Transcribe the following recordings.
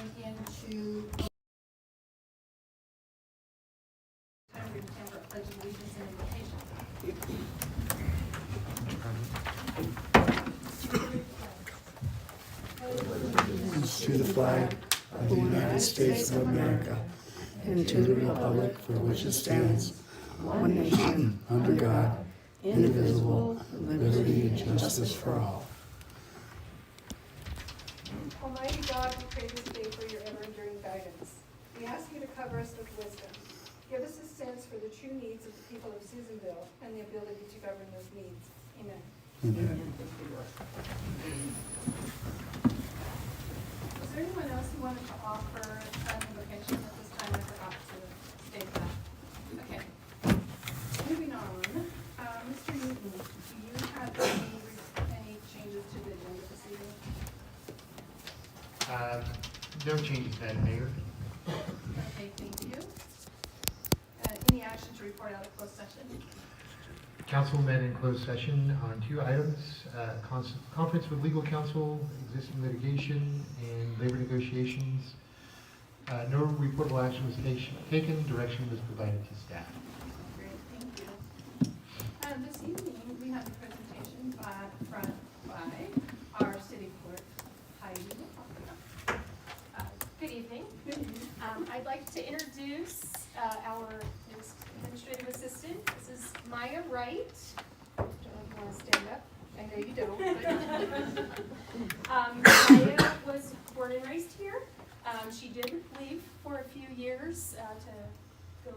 going into time for December Pledge of Allegiance and invocation. To the flag of the United States of America and to the republic for which it stands, one nation, under God, indivisible, with liberty and justice for all. Almighty God, we pray this day for your ever-enduring guidance. We ask you to cover us with wisdom. Give us a sense for the true needs of the people of Susanville and the ability to govern those needs. Amen. Amen. Is there anyone else who wanted to offer an invocation at this time? I forgot to state that. Okay. Moving on. Mr. Newton, do you have any changes to the agenda this evening? No changes, Madam Mayor. Okay, thank you. Any action to report out of closed session? Council met in closed session on 2 items, conference with legal counsel, existing litigation, and labor negotiations. No reportable action was taken. Direction was provided to staff. Great, thank you. This evening, we have a presentation by our city clerk, Heidi. Good evening. I'd like to introduce our newest administrative assistant. This is Maya Wright. Don't know if you want to stand up. I know you do. Maya was born and raised here. She did leave for a few years to go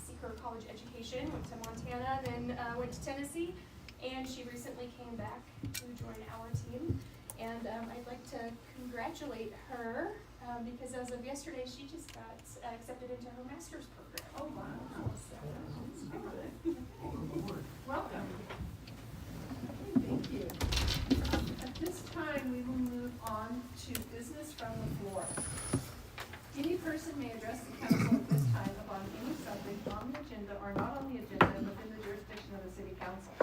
seek her college education, went to Montana, then went to Tennessee, and she recently came back to join our team. And I'd like to congratulate her because as of yesterday, she just got accepted into her master's program. Oh, wow. Welcome. Thank you. At this time, we will move on to business from the floor. Any person may address the council at this time upon any subject on the agenda or not on the agenda within the jurisdiction of the city council.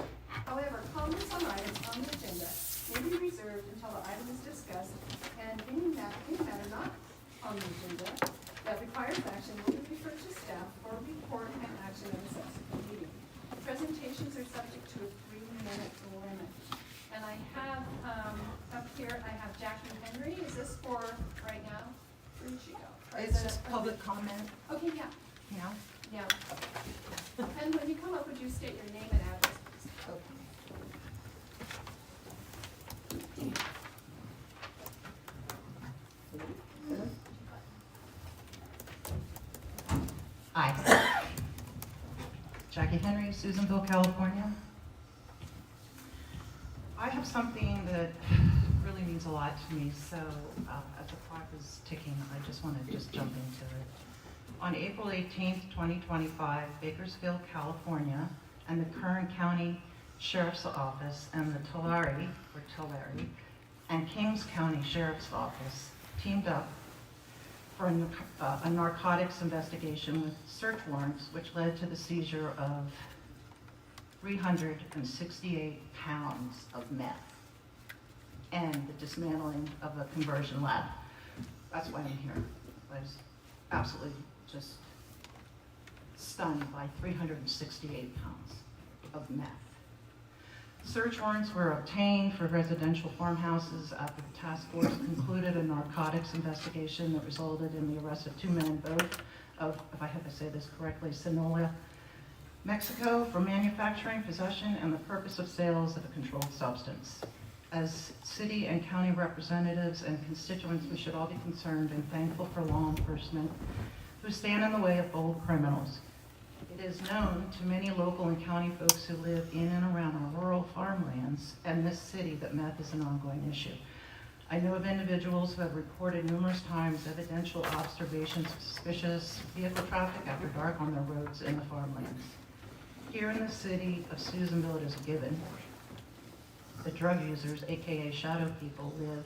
However, comments on items on the agenda may be reserved until the item is discussed, and any matter not on the agenda that requires action will be referred to staff for report and action at a subsequent meeting. Presentations are subject to a 3-minute limit. And I have, up here, I have Jackie Henry. Is this for right now? Where did she go? Or is It's it just a- public comment, Okay, yeah, yeah. yeah. And when you come up, would you state your name and address, please? Hi. Jackie Henry, Susanville, California. I have something that really means a lot to me, so as the clock is ticking, I just want to jump into it. On April 18th, 2025, Bakersfield, California, and the Kern County Sheriff's Office and the Tulare, and Kings County Sheriff's Office teamed up for a narcotics investigation with search warrants, which led to the seizure of 368 pounds of meth and the dismantling of a conversion lab. That's why I'm here. I was absolutely just stunned by 368 pounds of meth. Search warrants were obtained for residential farmhouses after the task force concluded a narcotics investigation that resulted in the arrest of 2 men, both of, if I have to say this correctly, Sinaloa, Mexico, for manufacturing, possession, and the purpose of sales of a controlled substance. As city and county representatives and constituents, we should all be concerned and thankful for law enforcement who stand in the way of bold criminals. It is known to many local and county folks who live in and around our rural farmlands and this city that meth is an ongoing issue. I know of individuals who have reported numerous times evidential observations of suspicious vehicle traffic after dark on their roads in the farmlands. Here in the city of Susanville, it is a given. The drug users, aka shadow people, live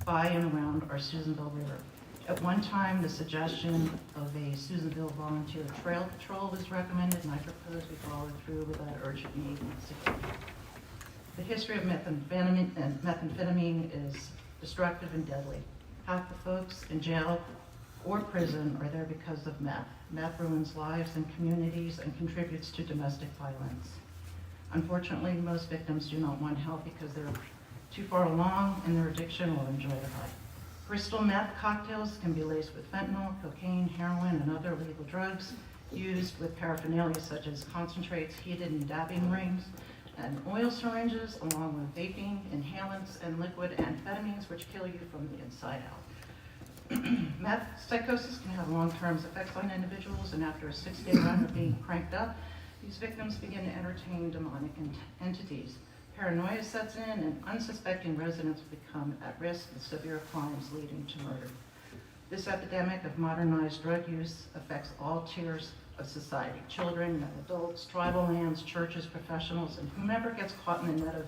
by and around our Susanville River. At one time, the suggestion of a Susanville volunteer trail patrol was recommended, and I propose we follow through with that urgent need and security. The history of methamphetamine is destructive and deadly. Half the folks in jail or prison are there because of meth. Meth ruins lives and communities and contributes to domestic violence. Unfortunately, most victims do not want help because they're too far along in their addiction or enjoy the high. Crystal meth cocktails can be laced with fentanyl, cocaine, heroin, and other illegal drugs used with paraphernalia such as concentrates, heated and dabbing rings, and oil syringes, along with vaping, inhalants, and liquid amphetamines, which kill you from the inside out. Meth psychosis can have long-term effects on individuals, and after a 6-day run of being cranked up, these victims begin to entertain demonic entities. Paranoia sets in, and unsuspecting residents become at risk with severe crimes leading to murder. This epidemic of modernized drug use affects all tiers of society: children, adults, tribal lands, churches, professionals, and whomever gets caught in the net of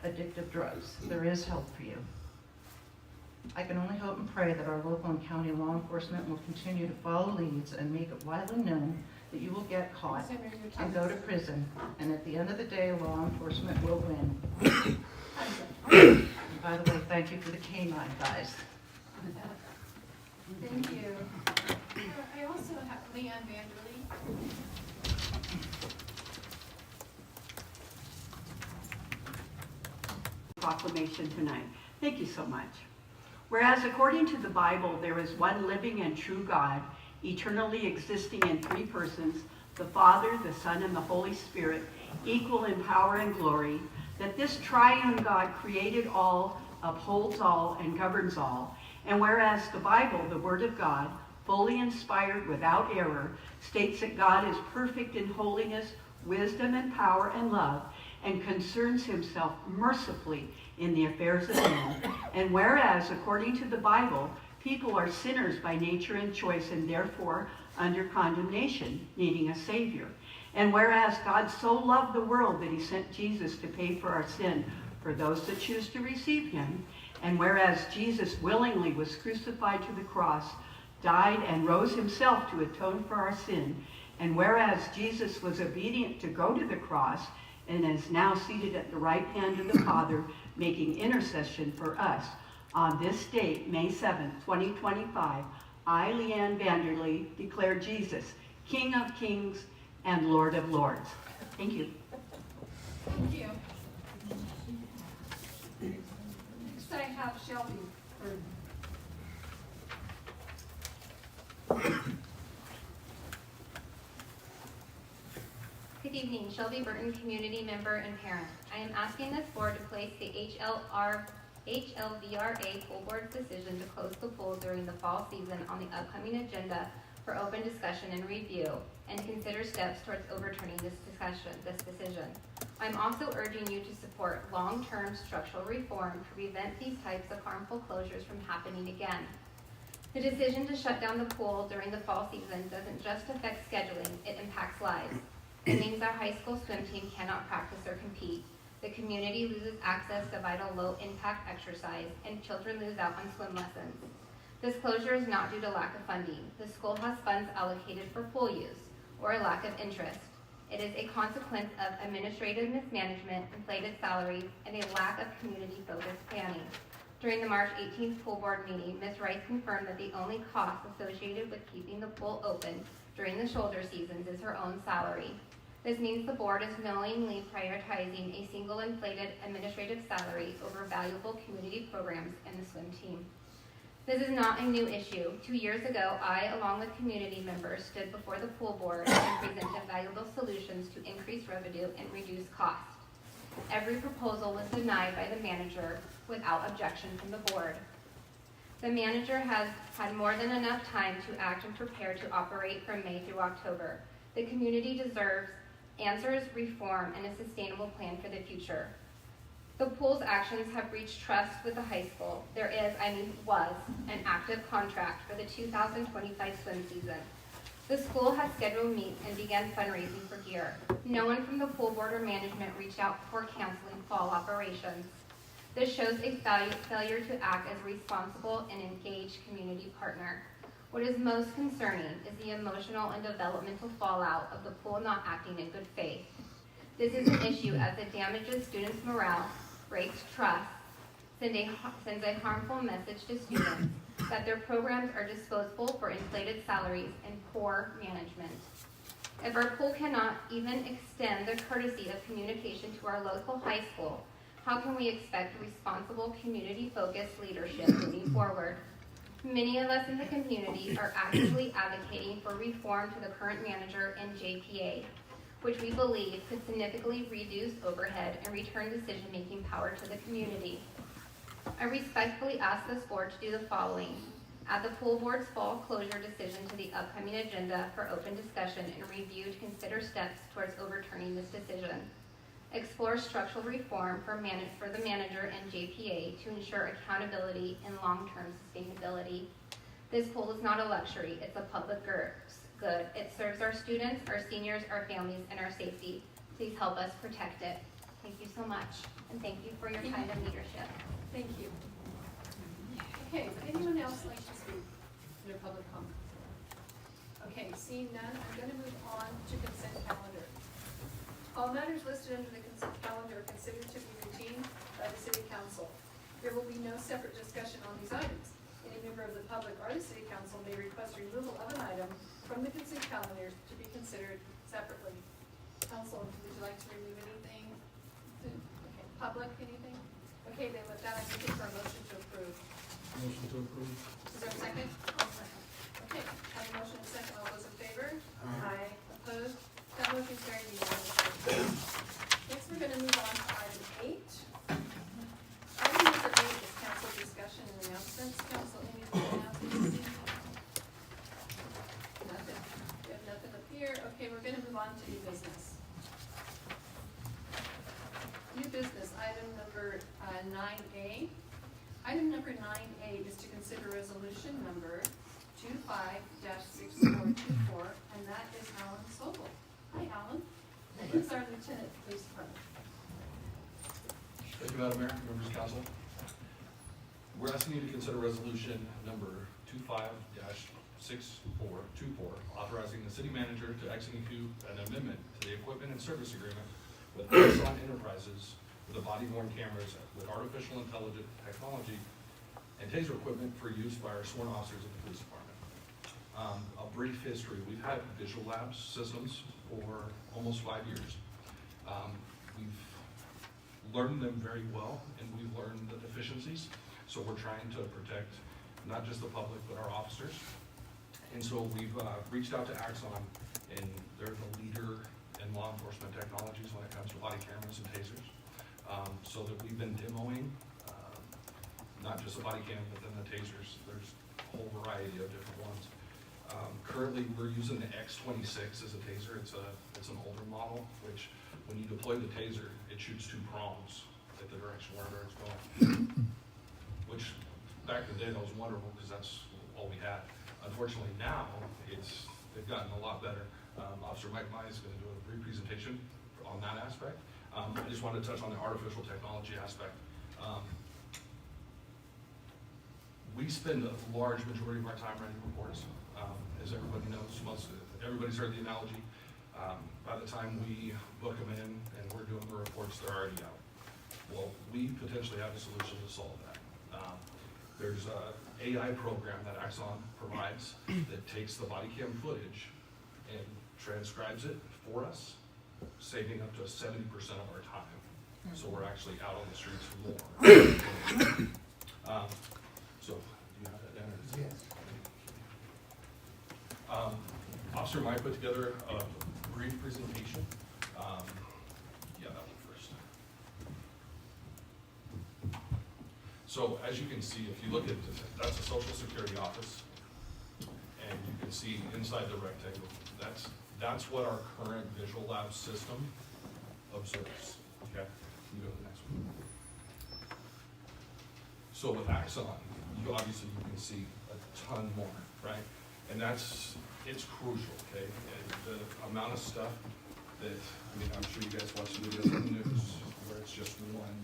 addictive drugs. There is help for you. I can only hope and pray that our local and county law enforcement will continue to follow leads and make it widely known that you will get caught and go to prison, and at the end of the day, law enforcement will win. And by the way, thank you for the canine, guys. Thank you. I also have Leanne Vanderlee. Proclamation tonight. Thank you so much. Whereas according to the Bible, there is one living and true God, eternally existing in three persons, the Father, the Son, and the Holy Spirit, equal in power and glory, that this triune God created all, upholds all, and governs all. And whereas the Bible, the Word of God, fully inspired without error, states that God is perfect in holiness, wisdom, and power and love, and concerns himself mercifully in the affairs of men. And whereas, according to the Bible, people are sinners by nature and choice, and therefore under condemnation, needing a Savior. And whereas God so loved the world that he sent Jesus to pay for our sin for those that choose to receive him, and whereas Jesus willingly was crucified to the cross, died, and rose himself to atone for our sin, and whereas Jesus was obedient to go to the cross and is now seated at the right hand of the Father, making intercession for us, on this date, May 7th, 2025, I, Leanne Vanderlee, declare Jesus King of Kings and Lord of Lords. Thank you. Thank you. Next I have Shelby. Good evening, Shelby Burton, community member and parent. I am asking this board to place the HLVRA pool board's decision to close the pool during the fall season on the upcoming agenda for open discussion and review, and consider steps towards overturning this decision. I'm also urging you to support long-term structural reform to prevent these types of harmful closures from happening again. The decision to shut down the pool during the fall season doesn't just affect scheduling, it impacts lives. It means our high school swim team cannot practice or compete. The community loses access to vital low-impact exercise, and children lose out on swim lessons. This closure is not due to lack of funding. The school has funds allocated for pool use, or a lack of interest. It is a consequence of administrative mismanagement, inflated salaries, and a lack of community-focused planning. During the March 18th pool board meeting, Ms. Rice confirmed that the only cost associated with keeping the pool open during the shoulder seasons is her own salary. This means the board is knowingly prioritizing a single inflated administrative salary over valuable community programs and the swim team. This is not a new issue. 2 years ago, I, along with community members, stood before the pool board and presented valuable solutions to increase revenue and reduce costs. Every proposal was denied by the manager without objection from the board. The manager has had more than enough time to act and prepare to operate from May through October. The community deserves answers, reform, and a sustainable plan for the future. The pool's actions have reached trust with the high school. There was an active contract for the 2025 swim season. The school has scheduled meets and began fundraising for gear. No one from the pool board or management reached out before canceling fall operations. This shows a failure to act as a responsible and engaged community partner. What is most concerning is the emotional and developmental fallout of the pool not acting in good faith. This is an issue as it damages students' morale, breaks trust, sends a harmful message to students, that their programs are disposable for inflated salaries and poor management. If our pool cannot even extend the courtesy of communication to our local high school, how can we expect responsible, community-focused leadership moving forward? Many of us in the community are actively advocating for reform to the current manager and JPA, which we believe could significantly reduce overhead and return decision-making power to the community. I respectfully ask this board to do the following. Add the pool board's fall closure decision to the upcoming agenda for open discussion and review to consider steps towards overturning this decision. Explore structural reform for the manager and JPA to ensure accountability and long-term sustainability. This pool is not a luxury, it's a public good. It serves our students, our seniors, our families, and our safety. Please help us protect it. Thank you so much, and thank you for your time and leadership. Thank you. Okay, would anyone else like to speak in their public comments? Okay, seeing none, I'm going to move on to consent calendar. All matters listed under the consent calendar are considered to be routine by the city council. There will be no separate discussion on these items. Any member of the public or the city council may request removal of an item from the consent calendar to be considered separately. Council, would you like to remove anything? Okay, public, anything? Okay, then with that, I'm looking for a motion to approve. Motion to approve. Is there a second? Okay, have a motion and a second. All those in favor? Aye. Opposed? That motion carried unanimously. Next, we're gonna move on to item 8. Item number 8 is council discussion and announcements. Council, anything to announce this evening? Nothing. We have nothing up here. Okay, we're gonna move on to new business. New business, item number 9A. Item number 9A is to consider resolution number 25-6424, and that is Alan Sobel. Hi, Alan. He's our lieutenant, police department. Thank you, Madam Mayor, members of council. We're asking you to consider resolution number 25-6424, authorizing the city manager to execute an amendment to the equipment and service agreement with Exxon Enterprises for the body-worn cameras with artificial intelligence technology and taser equipment for use by our sworn officers of the police department. A brief history: we've had visual labs systems for almost 5 years. We've learned them very well, and we've learned the deficiencies. So we're trying to protect not just the public, but our officers. And so we've reached out to Axon, and they're the leader in law enforcement technologies when it comes to body cameras and tasers. So that we've been demoing, not just the body cam, but then the tasers. There's a whole variety of different ones. Currently, we're using the X26 as a taser. It's an older model, which when you deploy the taser, it shoots 2 prongs at the direction wherever it's going. Which back in the day, that was wonderful because that's all we had. Unfortunately, now they've gotten a lot better. Officer Mike Mai is going to do a brief presentation on that aspect. I just wanted to touch on the artificial technology aspect. We spend a large majority of our time writing reports. As everybody knows, everybody's heard the analogy. By the time we book them in and we're doing the reports, they're already out. Well, we potentially have a solution to solve that. There's an AI program that Axon provides that takes the body cam footage and transcribes it for us, saving up to 70% of our time. So we're actually out on the streets more. So, do you have that down? Yes. Officer Mike put together a brief presentation. Yeah, that one first. So as you can see, if you look at this, that's a social security office, and you can see inside the rectangle, that's what our current visual lab system observes. Okay, you go to the next one. So with Axon, you can see a ton more, right? And it's crucial, okay? And the amount of stuff that, I'm sure you guys watch the videos on the news where it's just one.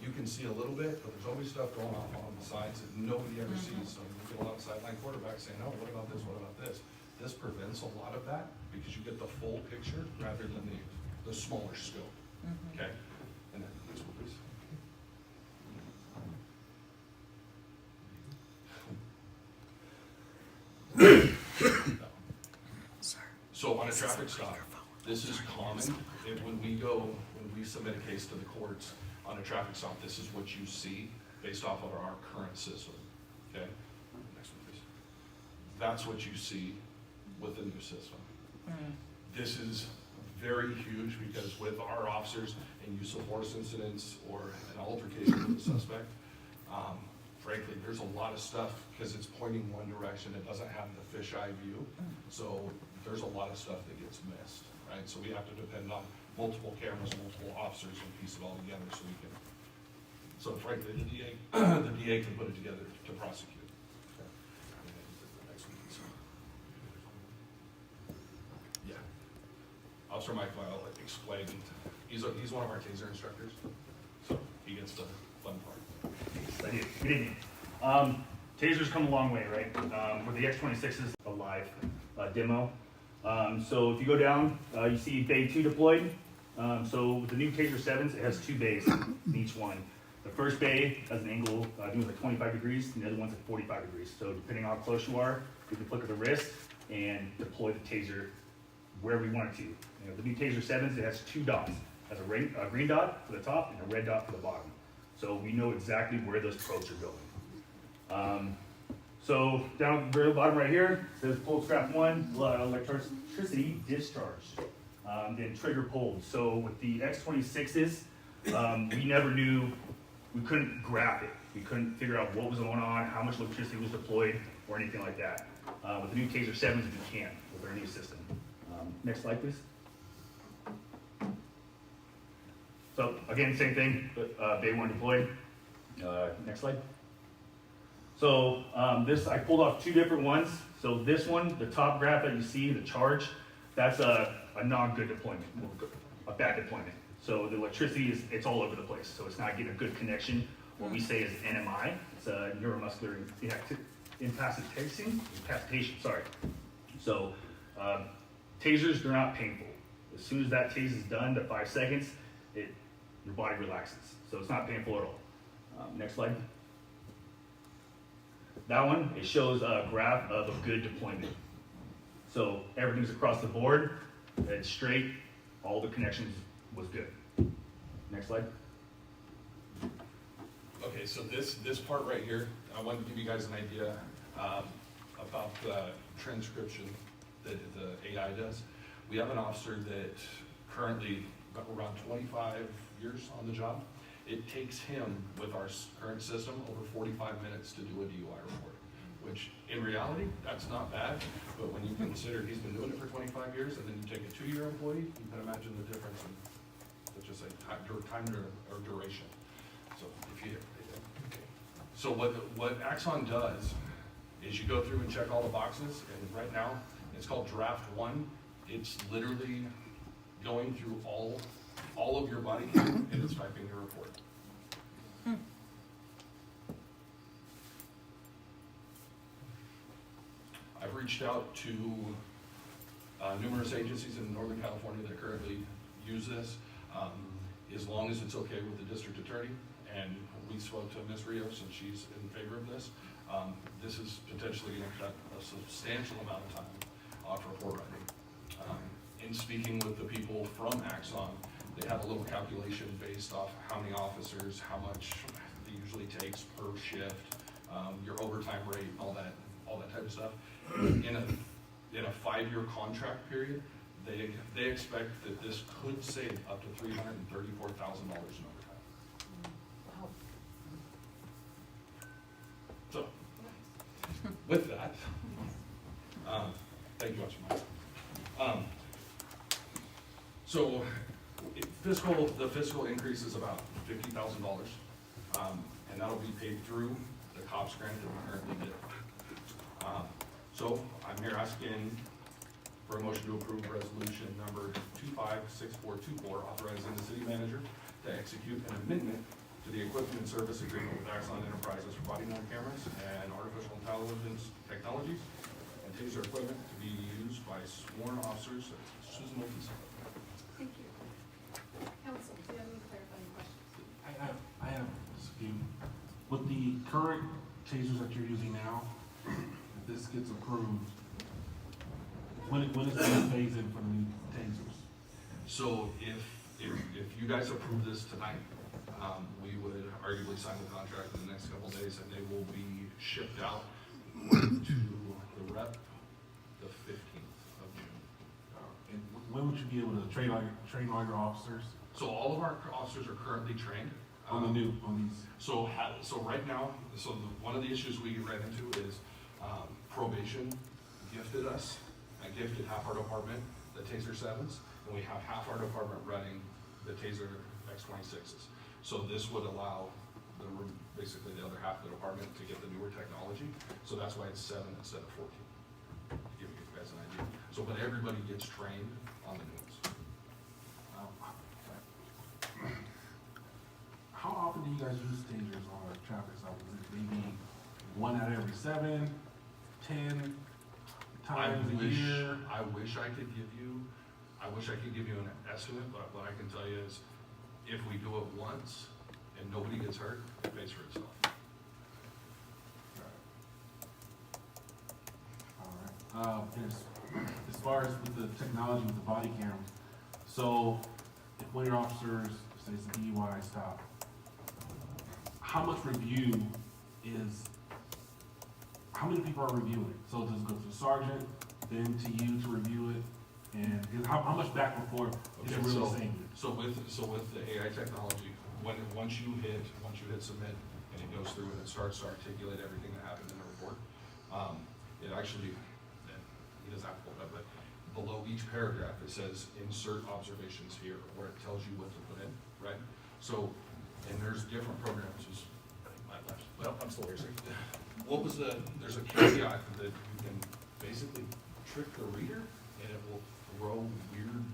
You can see a little bit, but there's always stuff going on the sides that nobody ever sees. So you get a lot of sideline quarterbacks saying, oh, what about this, what about this? This prevents a lot of that because you get the full picture rather than the smaller scope, okay? And then next one, please. So on a traffic stop, this is common, when we submit a case to the courts on a traffic stop, this is what you see based off of our current system, okay? Next one, please. That's what you see with the new system. This is very huge because with our officers and use of force incidents or an altercation with a suspect, frankly, there's a lot of stuff because it's pointing one direction, it doesn't have the fisheye view, so there's a lot of stuff that gets missed, right? So we have to depend on multiple cameras, multiple officers, and piece it all together so we can, so frankly, the DA can put it together to prosecute. Okay. And then the next one, please. Yeah. Officer Mike Lyle explained, he's one of our taser instructors, so he gets the fun part. I do. Good evening. Tasers come a long way, right? With the X26 is a live demo. So if you go down, you see Bay 2 deployed. So with the new Taser 7s, it has 2 bays in each one. The first bay has an angle, I think it's like 25 degrees, and the other one's at 45 degrees. So depending on how close you are, you can flick of the wrist and deploy the taser wherever you want it to. You know, the new Taser 7s, it has 2 dots. It has a green dot for the top and a red dot for the bottom. So we know exactly where those probes are going. So down at the very bottom right here, it says pull scrap 1, electricity discharged, then trigger pulled. So with the X26s, we never knew, we couldn't graph it. We couldn't figure out what was going on, how much electricity was deployed, or anything like that. With the new Taser 7s, we can with our new system. Next slide, please. So again, same thing, but Bay 1 deployed. Next slide. So this, I pulled off 2 different ones. So this one, the top graph that you see, the charge, that's a non-good deployment, a bad deployment. So the electricity it's all over the place. So it's not getting a good connection. What we say is NMI, it's a neuromuscular incapacitation, sorry. So tasers, they're not painful. As soon as that tase is done, the 5 seconds, your body relaxes. So it's not painful at all. Next slide. That one, it shows a graph of a good deployment. So everything's across the board, it's straight, all the connections was good. Next slide. Okay, so this part right here, I wanted to give you guys an idea about the transcription that the AI does. We have an officer that currently got around 25 years on the job. It takes him, with our current system, over 45 minutes to do a DUI report, which in reality, that's not bad, but when you consider he's been doing it for 25 years, and then you take a 2-year employee, you can imagine the difference in, let's just say, time or duration. So if you, okay. So what Axon does is you go through and check all the boxes, and right now, it's called draft 1. It's literally going through all of your body cam, and it's typing your report. I've reached out to numerous agencies in Northern California that currently use this, as long as it's okay with the district attorney, and we spoke to Ms. Rios and she's in favor of this. This is potentially going to cut a substantial amount of time off report writing. In speaking with the people from Axon, they have a little calculation based off how many officers, how much it usually takes per shift, your overtime rate, all that type of stuff. In a 5-year contract period, they expect that this could save up to $334,000 in overtime. Wow. So, with that, thank you, Officer Mike. So, the fiscal increase is about $50,000, and that'll be paid through the COPS grant that we currently get. So, I'm here asking for a motion to approve resolution number 256424, authorizing the city manager to execute an amendment to the equipment and service agreement with Axon Enterprises for body-worn cameras and artificial intelligence technologies and taser equipment to be used by sworn officers at Susanville. Thank you. Council, do you have any clarifying questions? I have a few. With the current tasers that you're using now, this gets approved, when is this phase in for the new tasers? So if you guys approve this tonight, we would arguably sign the contract in the next couple of days, and they will be shipped out to the rep the 15th of June. And when would you be able to train all your officers So all of our officers are currently trained. on these? So right now, one of the issues we ran into is probation gifted half our department the Taser 7s, and we have half our department running the Taser X26s. So this would allow basically the other half of the department to get the newer technology. So that's why it's 7 instead of 14, to give you guys an idea. So, but everybody gets trained on the new ones. How often do you guys use tasers on a traffic stop? Is it maybe 1 out of every 7, 10 times a year? I wish I could give you an estimate, but what I can tell you is, if we do it once and nobody gets hurt, it pays for itself. All right. As far as with the technology with the body cams, so if one of your officers says a DUI stop, how much review how many people are reviewing it? So does it go to the sergeant, then to you to review it? And how much back and forth is it really saying? So with the AI technology, once you hit submit and it goes through and it starts to articulate everything that happened in the report, it actually, he doesn't have to pull it up, but below each paragraph it says insert observations here, where it tells you what to put in, right? So, and there's different programs. Well, I'm still here. There's a caveat that you can basically trick the reader and it will throw weird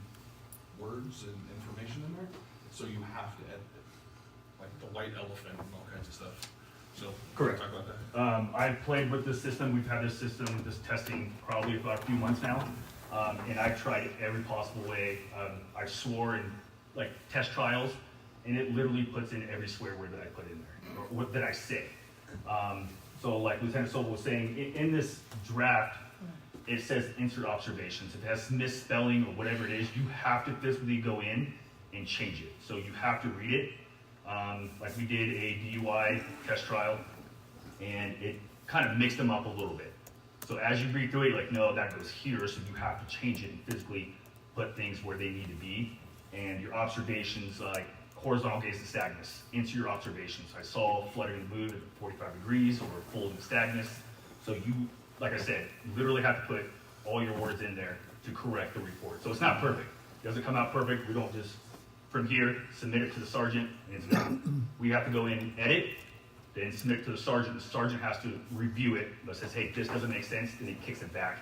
words and information in there. So you have to edit it, like the white elephant and all kinds of stuff. So, Correct. Talk about that. I've played with this system. We've had this system, this testing probably about a few months now. And I've tried it every possible way. I've swore in like test trials, and it literally puts in every swear word that I put in there, or what that I say. So like Lieutenant Sobel was saying, in this draft, it says insert observations. If it has misspelling or whatever it is, you have to physically go in and change it. So you have to read it. Like we did a DUI test trial, and it kind of mixed them up a little bit. So as you read through it, you're like, no, that goes here, so you have to change it and physically put things where they need to be. And your observations, like horizontal gaze nystagmus, into your observations. I saw fluttering the moon at 45 degrees or full nystagmus. So you, like I said, you literally have to put all your words in there to correct the report. So it's not perfect. It doesn't come out perfect. We don't just, from here, submit it to the sergeant, and it's done. We have to go in and edit, then submit it to the sergeant. The sergeant has to review it, but says, hey, this doesn't make sense, then he kicks it back.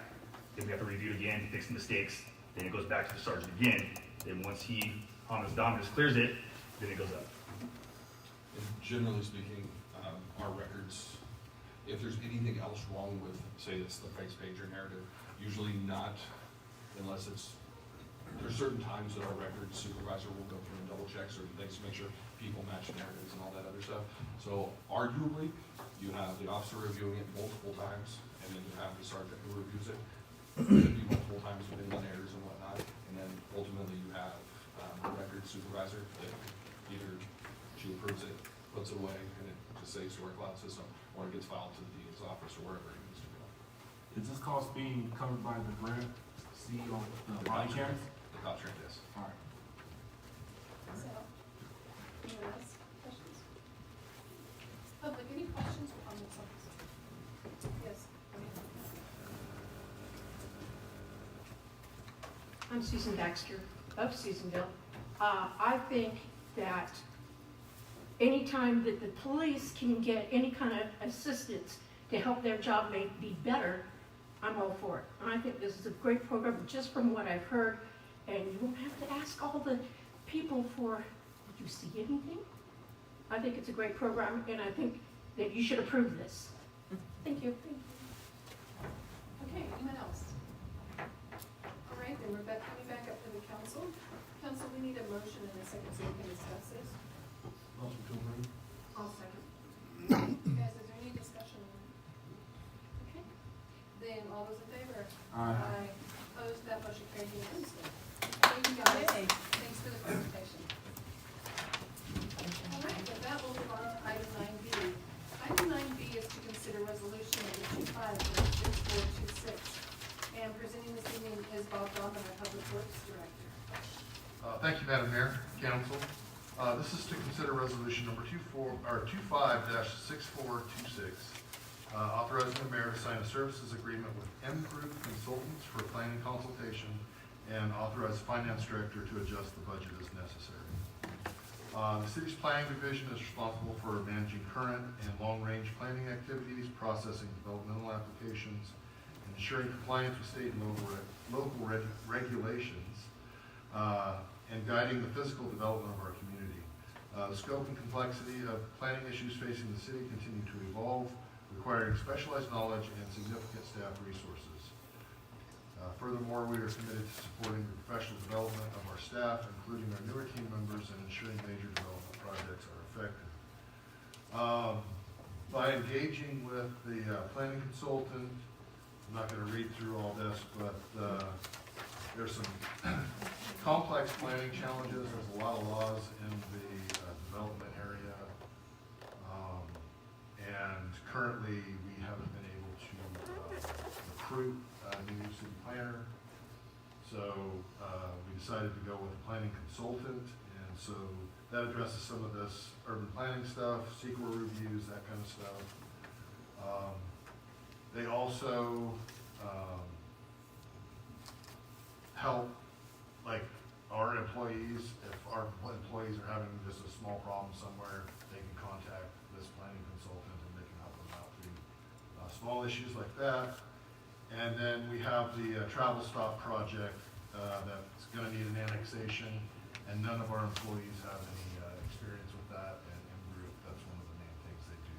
Then we have to review it again, fix the mistakes, then it goes back to the sergeant again. Then once he, on his dominance, clears it, then it goes up. And generally speaking, our records, if there's anything else wrong with, say, it's the face pager narrative, usually not, unless there's certain times that our records supervisor will go through and double check certain things to make sure people match narratives and all that other stuff. So arguably, you have the officer reviewing it multiple times, and then you have the sergeant who reviews it. It could be multiple times depending on errors and whatnot, and then ultimately you have the records supervisor that either she approves it, puts it away, and it just saves to our cloud system, or it gets filed to the DA's office or wherever it needs to go. Is this cost being covered by the grant, CEO, the body cams? The cop train is. All right. So, anyone else, questions? Public, any questions or comments on this? Yes. I'm Susan Baxter of Susanville. I think that anytime that the police can get any kind of assistance to help their job be better, I'm all for it. And I think this is a great program, just from what I've heard, and you won't have to ask all the people for, did you see anything? I think it's a great program, and I think that you should approve this. Thank you. Okay, anyone else? All right, then we're coming back up to the council. Council, we need a motion and a second so we can discuss this. Motion to approve. I'll second. Guys, is there any discussion? Okay. Aye. Opposed, that motion carried unanimously. Thank you guys. Thanks for the presentation. All right, with that, we'll move on to item 9B. Item 9B is to consider resolution number 25-6426. And presenting this evening is Bob Donovan, our Public Works Director. Thank you, Madam Mayor, Council. This is to consider resolution number 25-6426, authorizing the mayor to sign a services agreement with M Group Consultants for planning consultation and authorize the finance director to adjust the budget as necessary. The city's planning division is responsible for managing current and long-range planning activities, processing developmental applications, and ensuring compliance with state and local regulations, and guiding the physical development of our community. The scope and complexity of planning issues facing the city continue to evolve, requiring specialized knowledge and significant staff resources. Furthermore, we are committed to supporting the professional development of our staff, including our newer team members, and ensuring major development projects are effective. By engaging with the planning consultant, I'm not going to read through all this, but there's some complex planning challenges. There's a lot of laws in the development area, and currently we haven't been able to recruit a new city planner. So we decided to go with a planning consultant, and so that addresses some of this urban planning stuff, CEQA reviews, that kind of stuff. They also help, like, our employees. If our employees are having just a small problem somewhere, they can contact this planning consultant and they can help them out through small issues like that. And then we have the travel stop project that's going to need an annexation, and none of our employees have any experience with that, and in group, that's one of the main things they do.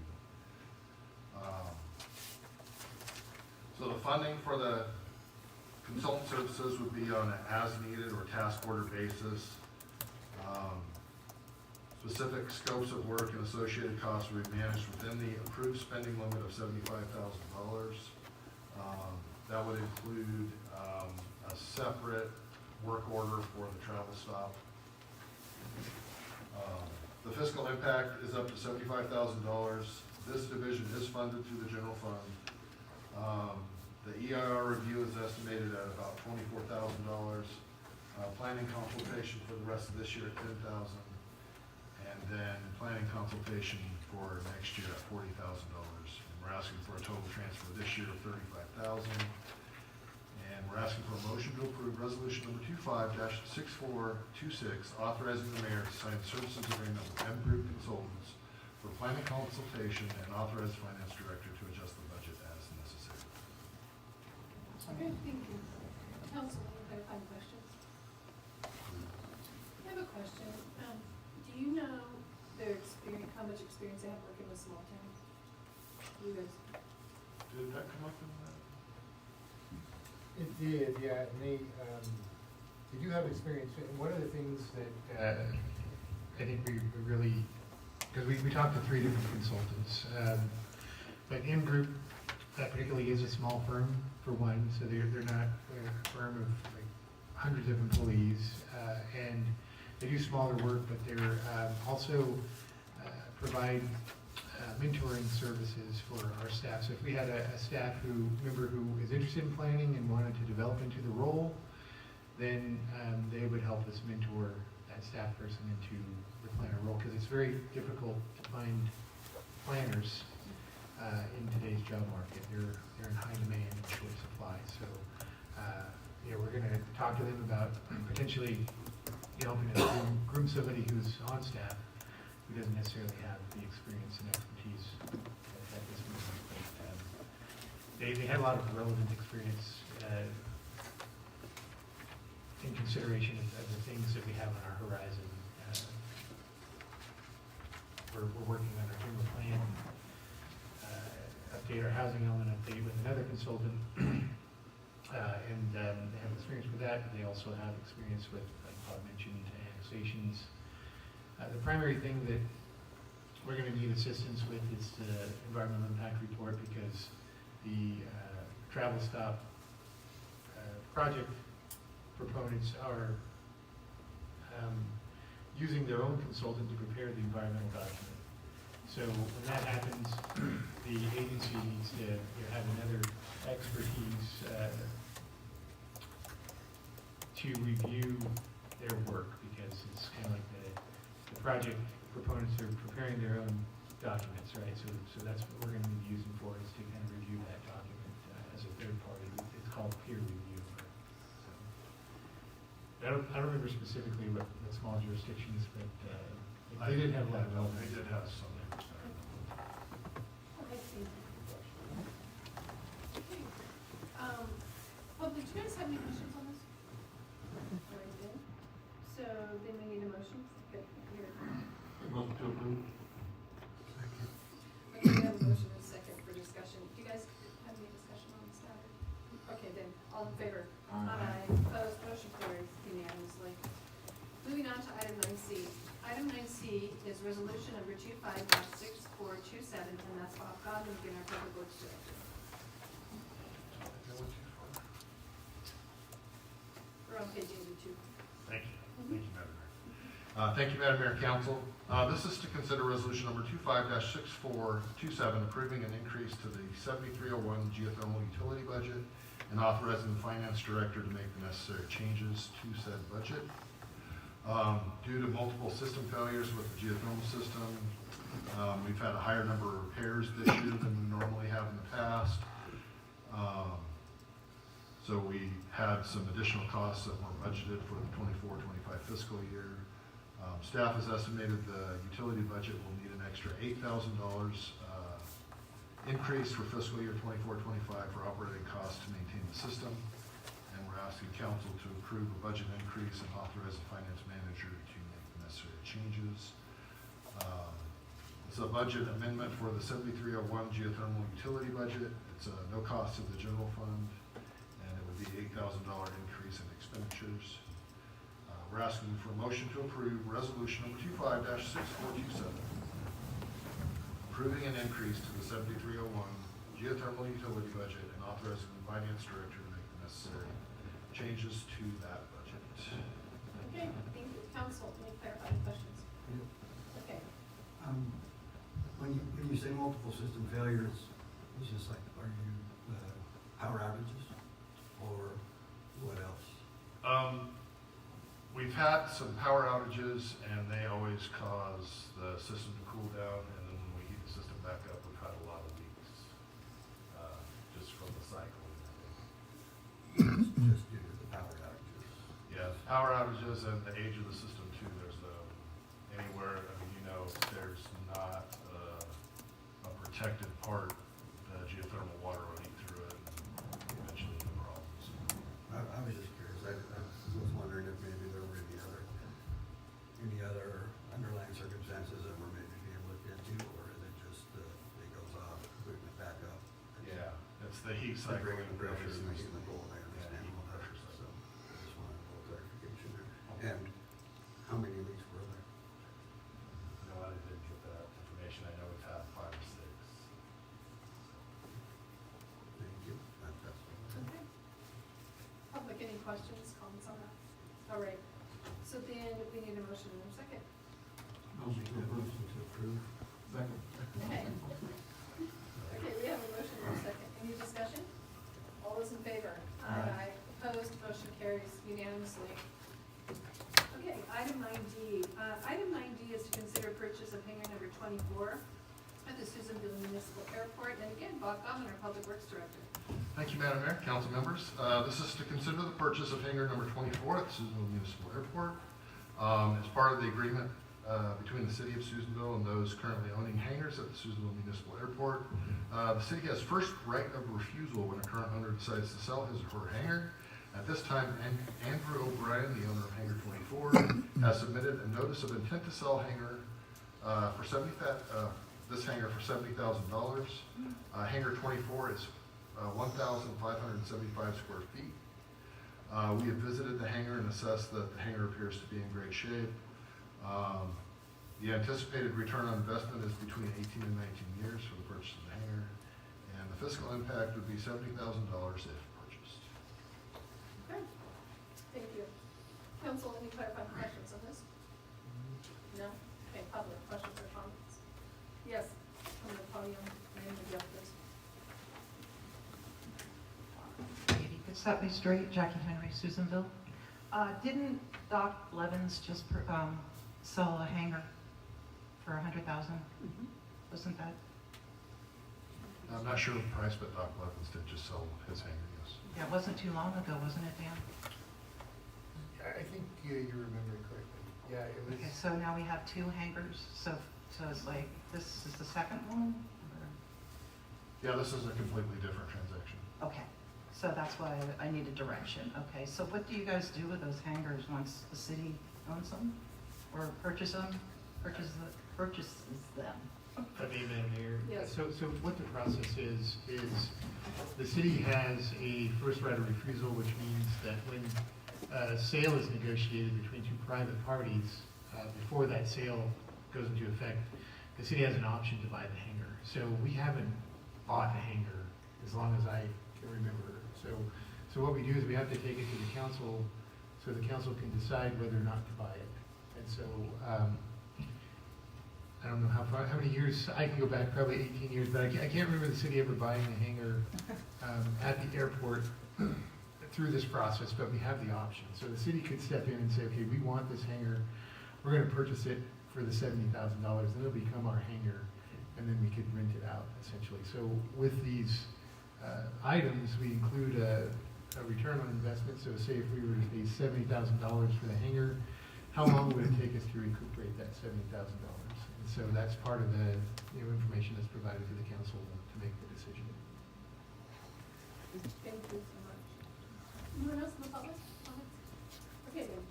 So the funding for the consultant services would be on an as-needed or task order basis. Specific scopes of work and associated costs will be managed within the approved spending limit of $75,000. That would include a separate work order for the travel stop. The fiscal impact is up to $75,000. This division is funded through the general fund. The EIR review is estimated at about $24,000. Planning consultation for the rest of this year at $10,000. And then planning consultation for next year at $40,000. And we're asking for a total transfer this year of $35,000. And we're asking for a motion to approve resolution number 25-6426, authorizing the mayor to sign a services agreement with M Group Consultants for planning consultation and authorize the finance director to adjust the budget as necessary. Okay, thank you. Council, any clarifying questions? I have a question. Do you know their experience, how much experience they have working with small towns? You guys? Did that come up in that? It did, yeah, and they do have experience. And one of the things that I think we really, because we talked to 3 different consultants, but M Group particularly is a small firm for one, so they're not a firm of like hundreds of employees, and they do smaller work, but they're also provide mentoring services for our staff. So if we had a staff member who is interested in planning and wanted to develop into the role, then they would help us mentor that staff person into the planner role, because it's very difficult to find planners in today's job market. They're in high demand and short supply. So we're going to talk to them about potentially helping us groom somebody who's on staff who doesn't necessarily have the experience and expertise at this moment. But they had a lot of relevant experience in consideration of the things that we have on our horizon. We're working on our general plan, update our housing element update with another consultant, and they have experience with that. They also have experience with, like Bob mentioned, annexations. The primary thing that we're going to need assistance with is the environmental impact report, because the travel stop project proponents are using their own consultant to prepare the environmental document. So when that happens, the agency needs to have another expertise to review their work, because it's kind of like the project proponents are preparing their own documents, right? So that's what we're going to be using for, is to kind of review that document as a third party. It's called peer review. So, I don't remember specifically what small jurisdictions, but they did have a lot of elements. They did have some. Okay, thank you. Okay. Well, did you guys have any questions on this? All right, then. So then we need a motion. Good. Here. Motion to approve. Okay, we have a motion and a second for discussion. Do you guys have any discussion on this matter? Okay, then, all in favor? Aye. Opposed, motion carries unanimously. Moving on to item 9C. Item 9C is resolution number 25-6427, and that's Bob Godwin, being our public works director. We're on page 82. Thank you. Thank you, Madam Mayor. Thank you, Madam Mayor and Council. This is to consider resolution number 25-6427, approving an increase to the 7301 geothermal utility budget and authorizing the finance director to make the necessary changes to said budget. Due to multiple system failures with the geothermal system, we've had a higher number of repairs this year than we normally have in the past. So we had some additional costs that were budgeted for the 24-25 fiscal year. Staff has estimated the utility budget will need an extra $8,000 increase for fiscal year 24-25 for operating costs to maintain the system. And we're asking council to approve a budget increase and authorize the finance manager to make the necessary changes. It's a budget amendment for the 7301 geothermal utility budget. It's no cost to the general fund, and it would be $8,000 increase in expenditures. We're asking for a motion to approve resolution number 25-6427, approving an increase to the 7301 geothermal utility budget and authorizing the finance director to make the necessary changes to that budget. Okay, thank you. Council, any clarifying questions? Okay. When you say multiple system failures, it's just like, are you power outages or what else? We've had some power outages, and they always cause the system to cool down, and then when we heat the system back up, we've had a lot of leaks, just from the cycling, I think. Just due to the power outages? Yeah, power outages and the age of the system too. There's anywhere, there's not a protected part, the geothermal water will leak through it, and eventually the problems. I was just curious. I was wondering if maybe there were any other underlying circumstances that were maybe being looked into, or is it just it goes off, putting it back up? Yeah, it's the heat cycle. Bringing the pressure and releasing making the the- goal, I Yeah, understand heat all that. pressure cycle. So I just wanted a little clarification there. And how many leaks were there? No, I didn't get that information. I know we've had 5 or 6. Thank you. That's Okay. Public, any questions, comments on that? All right. So then we need a motion in a second. Motion to approve. motion to approve. Second. Okay. Okay, we have a motion in a second. Any discussion? All those in favor? Aye. Opposed, motion carries unanimously. Okay, item 9D. Item 9D is to consider purchase of hangar number 24 at the Susanville Municipal Airport. And again, Bob Goodman, our Public Works Director. Thank you, Madam Mayor, council members. This is to consider the purchase of hangar number 24 at the Susanville Municipal Airport. As part of the agreement between the city of Susanville and those currently owning hangars at the Susanville Municipal Airport, the city has first right of refusal when a current owner decides to sell his or her hangar. At this time, Andrew O'Brien, the owner of hangar 24, has submitted a notice of intent to sell this hangar for $70,000. Hangar 24 is 1,575 square feet. We have visited the hangar and assessed that the hangar appears to be in great shape. The anticipated return on investment is between 18 and 19 years for the purchase of the hangar, and the fiscal impact would be $70,000 if purchased. Council, any clarifying questions on this? No? Okay, public, questions or comments? Yes, from the podium, name the please. If you could set me straight, Jackie Henry, Susanville. Didn't Doc Levens just sell a hangar for $100,000? Wasn't that? I'm not sure of the price, but Doc Levens did just sell his hangar, yes. Yeah, it wasn't too long ago, wasn't it, Dan? I think you remember correctly. Yeah, it was. Okay, so now we have 2 hangars, so it's like, this is the second one? Yeah, this is a completely different transaction. Okay, so that's why I needed direction. Okay, so what do you guys do with those hangars once the city owns them? Or purchases them? Let me amend here. Yes. So what the process is the city has a first right of refusal, which means that when a sale is negotiated between 2 private parties, before that sale goes into effect, the city has an option to buy the hangar. So we haven't bought a hangar as long as I can remember. So what we do is we have to take it to the council so the council can decide whether or not to buy it. And so, I don't know how many years, I can go back probably 18 years, but I can't remember the city ever buying a hangar at the airport through this process, but we have the option. So the city could step in and say, okay, we want this hangar, we're gonna purchase it for the $70,000, then it'll become our hangar, and then we could rent it out, essentially. So with these items, we include a return on investment. So say if we were to pay $70,000 for the hangar, how long would it take us to recuperate that $70,000? And so that's part of the information that's provided to the council to make the decision. Thank you so much. Anyone else in the public? Comments? Okay, then.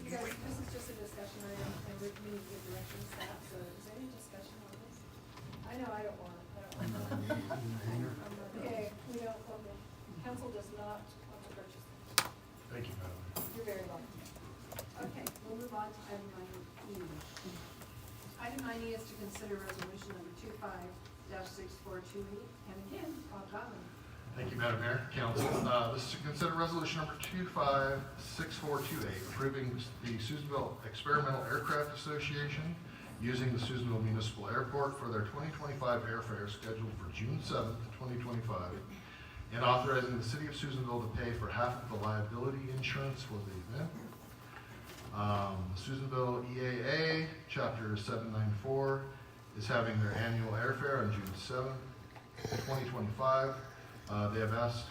You guys, this is just a discussion item, and we need to give direction to staff, so is there any discussion on this? I know I don't want it. Okay, we don't, okay. Council does not want to purchase them. Thank you, Madam Mayor. You're very welcome. Okay, we'll move on to item 9E. Item 9E is to consider resolution number 25-6428, and again, Bob Gottman. Thank you, Madam Mayor, Council. This is to consider resolution number 25-6428, approving the Susanville Experimental Aircraft Association using the Susanville Municipal Airport for their 2025 airfare scheduled for June 7th, 2025, and authorizing the city of Susanville to pay for half of the liability insurance for the event. Susanville EAA, Chapter 794, is having their annual airfare on June 7th, 2025. They have asked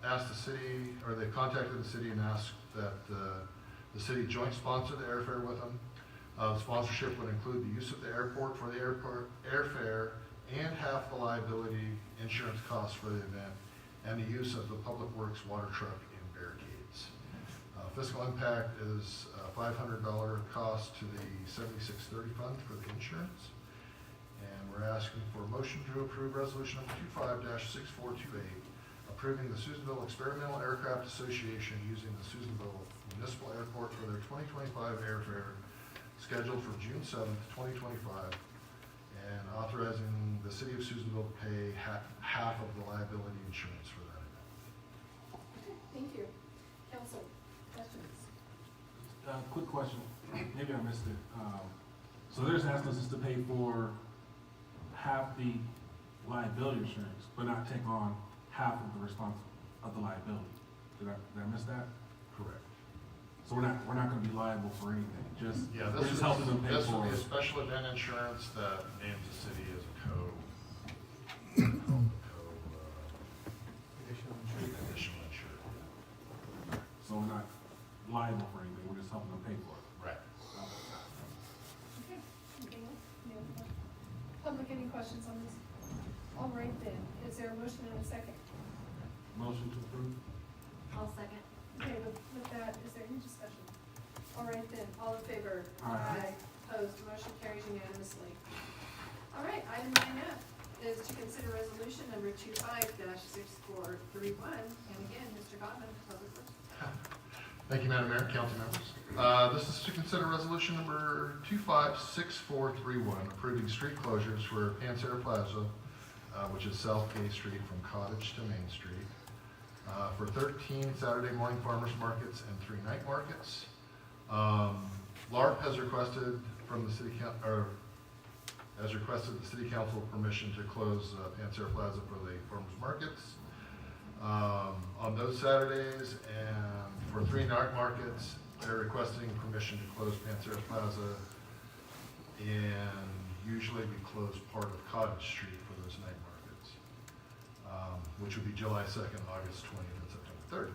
the city, or they've contacted the city and asked that the city joint sponsor the airfare with them. The sponsorship would include the use of the airport for the airport airfare and half the liability insurance costs for the event, and the use of the Public Works water truck and barricades. Fiscal impact is a $500 cost to the 7630 fund for the insurance. And we're asking for a motion to approve resolution number 25-6428, approving the Susanville Experimental Aircraft Association using the Susanville Municipal Airport for their 2025 airfare scheduled for June 7th, 2025, and authorizing the city of Susanville to pay half of the liability insurance for that event. Okay, thank you. Council, questions? Quick question, maybe I missed it. So they're just asking us to pay for half the liability insurance, but not take on half of the response of the liability. Did I miss that? Correct. So we're not gonna be liable for anything, just, Yeah, we're just helping them pay this for would be a it. special event insurance that names the city as a additional insured. So we're not liable for anything, we're just helping them pay for it. Right. Okay, anything else? Any other questions? Public, any questions on this? All right then, is there a motion and a second? Motion to approve? I'll second. Okay, with that, is there any discussion? All right then, all in favor? Aye. Opposed, motion carries unanimously. All right, item 9F is to consider resolution number 25-6431, and again, Mr. Gottman, public works. Thank you, Madam Mayor, council members. This is to consider resolution number 25-6431, approving street closures for Pansera Plaza, which is South K Street from Cottage to Main Street. for 13 Saturday morning farmers markets and 3 night markets. LARP has requested from the city the city council permission to close Panera Plaza for the farmers markets on those Saturdays, and for 3 night markets, they're requesting permission to close Panera Plaza, and usually we close part of Cottage Street for those night markets, which would be July 2nd, August 20th, and September 3rd.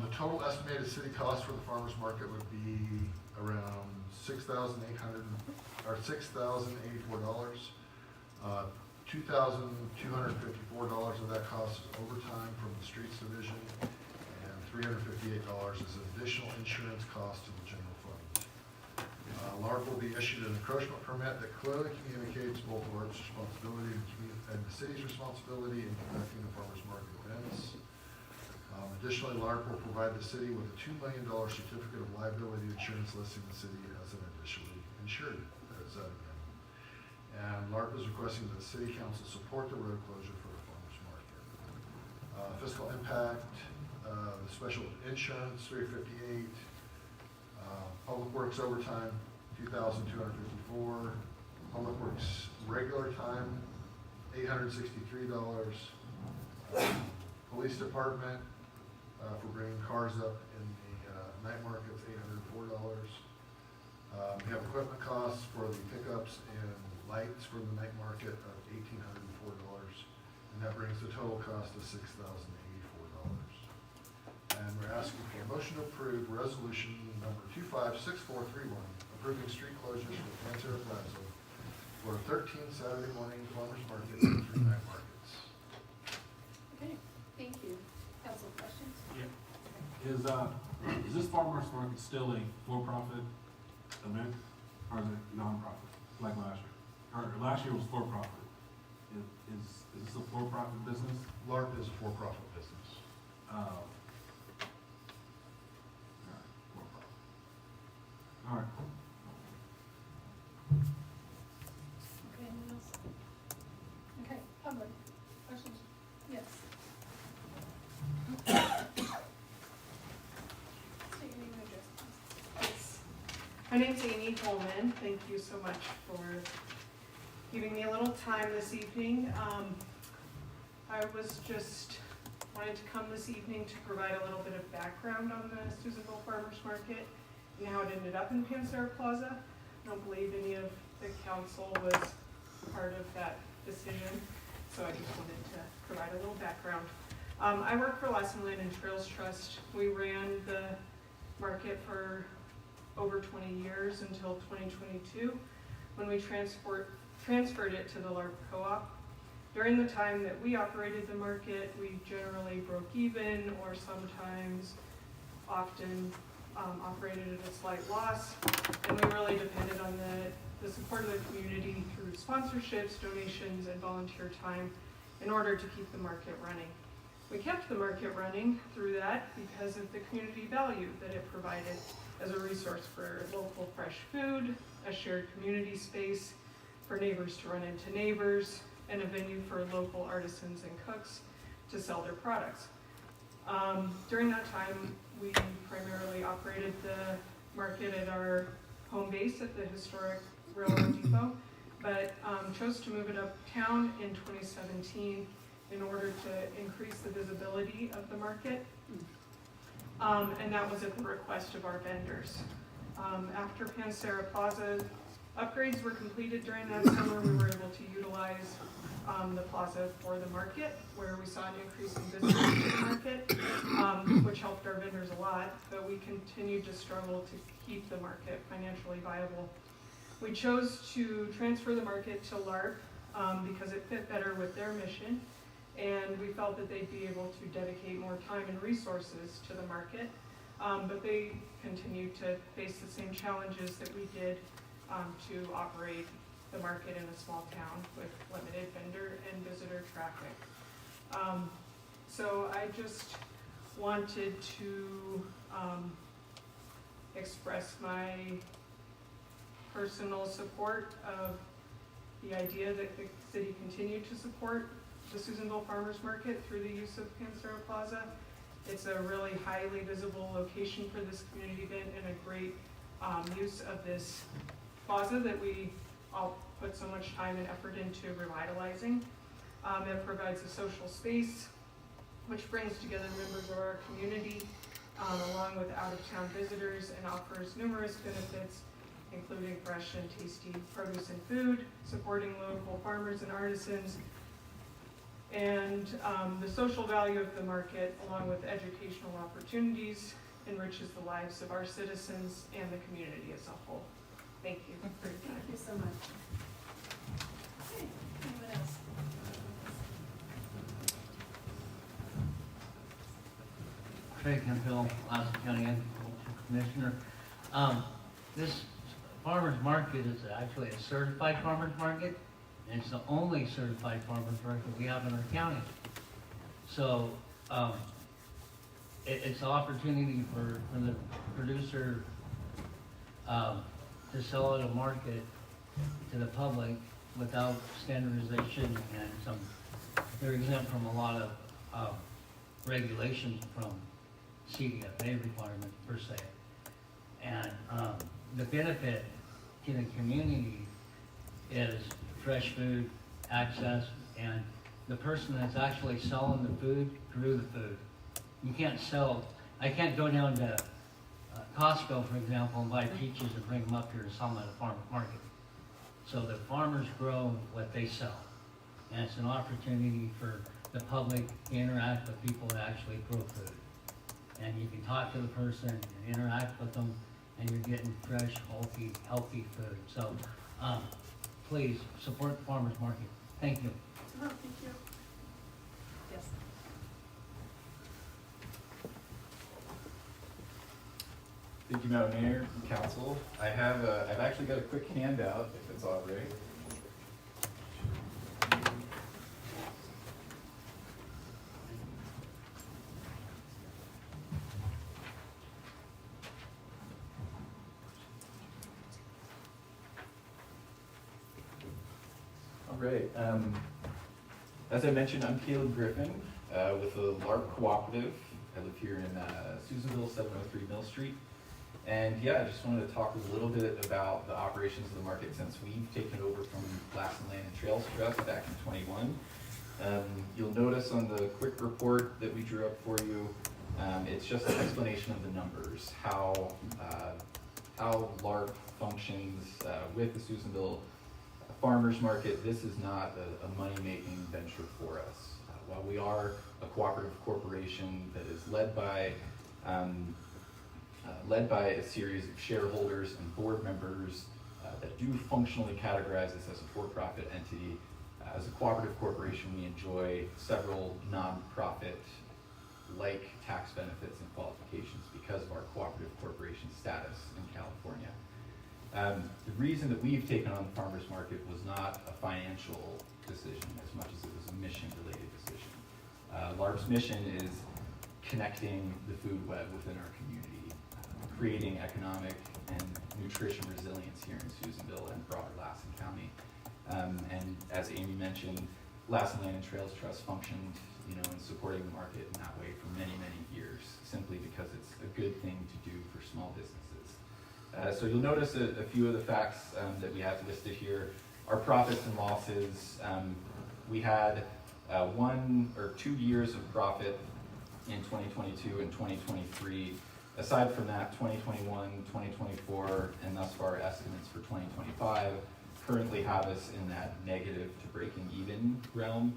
The total estimated city cost for the farmers market would be around $6,084. $2,254 of that cost is overtime from the streets division, and $358 is additional insurance cost to the general fund. LARP will be issued an encroachment permit that clearly communicates both LARP's responsibility and the city's responsibility in conducting the farmers market events. Additionally, LARP will provide the city with a $2 million certificate of liability insurance listing the city as an additionally insured. There's that again. And LARP is requesting that the city council support the road closure for the farmers market. Fiscal impact, the special insurance, $358. Public Works overtime, $2,254. Public Works regular time, $863. Police Department, for bringing cars up in the night markets, $804. We have equipment costs for the pickups and lights for the night market of $1,804, and that brings the total cost to $6,084. And we're asking for a motion to approve resolution number 256431, approving street closures for Panera Plaza for 13 Saturday morning farmers markets and 3 night markets. Okay, thank you. Council questions? Yeah. Is this farmers market still a for-profit event, or is it non-profit, like last year? Or last year was for-profit. Is this a for-profit business? LARP is a for-profit business. All right, for-profit. All right. Okay, anyone else? Okay, public questions? Yes. State your name and address, please. My name's Amy Coleman. Thank you so much for giving me a little time this evening. I was just wanted to come this evening to provide a little bit of background on the Susanville Farmers Market and how it ended up in Panera Plaza. I don't believe any of the council was part of that decision, so I just wanted to provide a little background. I work for Lassen Land and Trails Trust. We ran the market for over 20 years until 2022, when we transferred it to the LARP Co-op. During the time that we operated the market, we generally broke even, or sometimes often operated at a slight loss, and we really depended on the support of the community through sponsorships, donations, and volunteer time in order to keep the market running. We kept the market running through that because of the community value that it provided as a resource for local fresh food, a shared community space for neighbors to run into neighbors, and a venue for local artisans and cooks to sell their products. During that time, we primarily operated the market at our home base at the historic railroad depot, but chose to move it uptown in 2017 in order to increase the visibility of the market. And that was at the request of our vendors. After Panera Plaza upgrades were completed during that summer, we were able to utilize the plaza for the market, where we saw an increase in visitors to the market, which helped our vendors a lot, but we continued to struggle to keep the market financially viable. We chose to transfer the market to LARP because it fit better with their mission, and we felt that they'd be able to dedicate more time and resources to the market, but they continued to face the same challenges that we did to operate the market in a small town with limited vendor and visitor traffic. So I just wanted to express my personal support of the idea that the city continue to support the Susanville Farmers Market through the use of Pansero Plaza. It's a really highly visible location for this community event and a great use of this plaza that we all put so much time and effort into revitalizing. It provides a social space which brings together members of our community along with out-of-town visitors and offers numerous benefits, including fresh and tasty produce and food, supporting local farmers and artisans, and the social value of the market, along with educational opportunities, enriches the lives of our citizens and the community as a whole. Thank you for your time. Thank you so much. Okay, anyone else? Craig Hemphill, Alaska County Agricultural Commissioner. This farmer's market is actually a certified farmer's market, and it's the only certified farmer's market we have in our county. So it's an opportunity for the producer to sell at a market to the public without standardization and they're exempt from a lot of regulations from CDFA requirements per se. And the benefit to the community is fresh food, access, and the person that's actually selling the food grew the food. You can't I can't go down to Costco, for example, and buy peaches and bring them up here and sell them at a farmer's market. So the farmers grow what they sell. And it's an opportunity for the public to interact with people that actually grow food. And you can talk to the person and interact with them, and you're getting fresh, healthy food. So please support the farmers market. Thank you. Oh, thank you. Yes. Thank you, Madam Mayor and Council. I've actually got a quick handout, if it's all right. All right. As I mentioned, I'm Caleb Griffin with the LARP Cooperative. I live here in Susanville, 703 Mill Street. And yeah, I just wanted to talk a little bit about the operations of the market since we've taken over from Lassen Land and Trails Trust back in 21. You'll notice on the quick report that we drew up for you, it's just an explanation of the numbers, how LARP functions with the Susanville Farmers Market. This is not a money-making venture for us. While we are a cooperative corporation that is led by a series of shareholders and board members that do functionally categorize us as a for-profit entity, as a cooperative corporation, we enjoy several non-profit-like tax benefits and qualifications because of our cooperative corporation status in California. The reason that we've taken on the farmers market was not a financial decision as much as it was a mission-related decision. LARP's mission is connecting the food web within our community, creating economic and nutrition resilience here in Susanville and broader Lassen County. And as Amy mentioned, Lassen Land and Trails Trust functioned, in supporting the market in that way for many, many years, simply because it's a good thing to do for small businesses. So you'll notice a few of the facts that we have listed here. Our profits and losses, we had 1 or 2 years of profit in 2022 and 2023. Aside from that, 2021, 2024, and thus far estimates for 2025 currently have us in that negative to breaking even realm.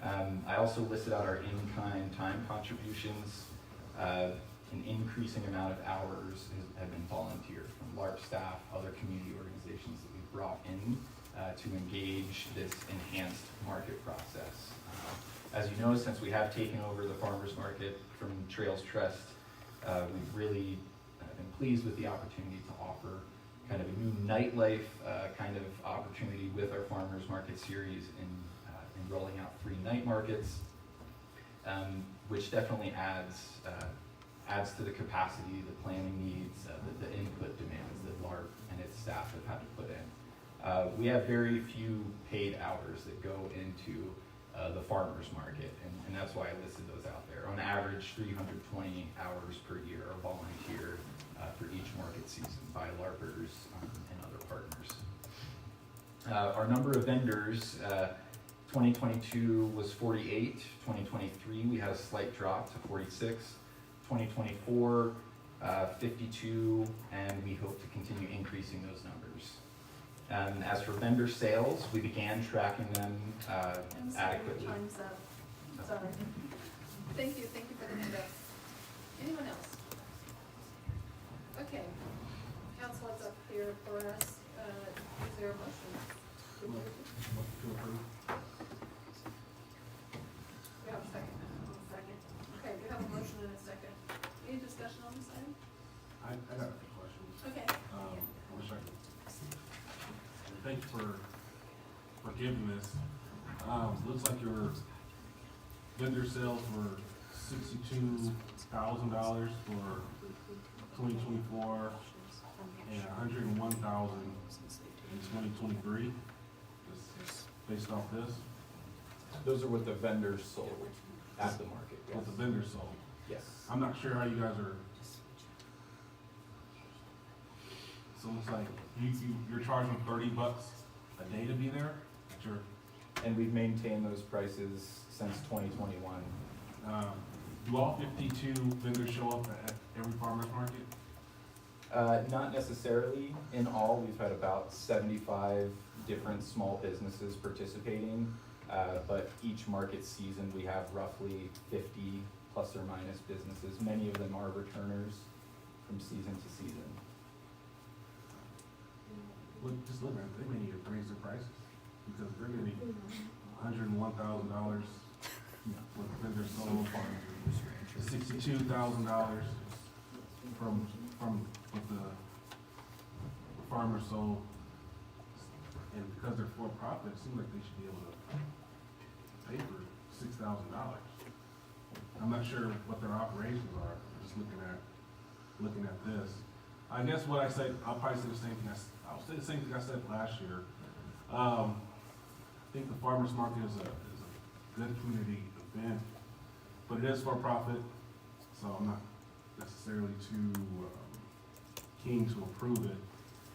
I also listed out our in-kind time contributions. An increasing amount of hours have been volunteered from LARP staff, other community organizations that we've brought in to engage this enhanced market process. As you know, since we have taken over the farmers market from Trails Trust, we've really been pleased with the opportunity to offer kind of a new nightlife kind of opportunity with our farmers market series in rolling out 3 night markets, which definitely adds to the capacity, the planning needs, the input demands that LARP and its staff have had to put in. We have very few paid hours that go into the farmer's market, and that's why I listed those out there. On average, 320 hours per year are volunteered for each market season by LARPers and other partners. Our number of vendors, 2022 was 48, 2023 we had a slight drop to 46, 2024 52, and we hope to continue increasing those numbers. As for vendor sales, we began tracking them I'm sorry, adequately. your time's up. Sorry. Thank you for the handout. Anyone else? Okay, council, what's up here for us? Is there a motion? To approve. We have a second. Second. Okay, we have a motion and a second. Any discussion on this item? I got a few questions. Okay. I wish I could. Thank you for giving this. Looks like your vendor sales were $62,000 for 2024 and $101,000 in 2023. Just based off this, Those are what the vendors sold at the market. Yes. what the vendors sold. Yes. I'm not sure how you guys are. So it's like you're charging $30 a day to be there. Sure. And we've maintained those prices since 2021. Do all 52 vendors show up at every farmer's market? Not necessarily. In all, we've had about 75 different small businesses participating, but each market season we have roughly 50 plus or minus businesses. Many of them are returners from season to season. Look, just look at it, they may need to raise their prices because they're getting $101,000 with vendors sold for $62,000 from what the farmers sold. And because they're for profit, it seems like they should be able to pay for $6,000. I'm not sure what their operations are, just looking at this. I guess what I said, I'll probably say the same thing. I'll say the same thing I said last year. I think the farmers market is a good community event, but it is for profit, so I'm not necessarily too keen to approve it.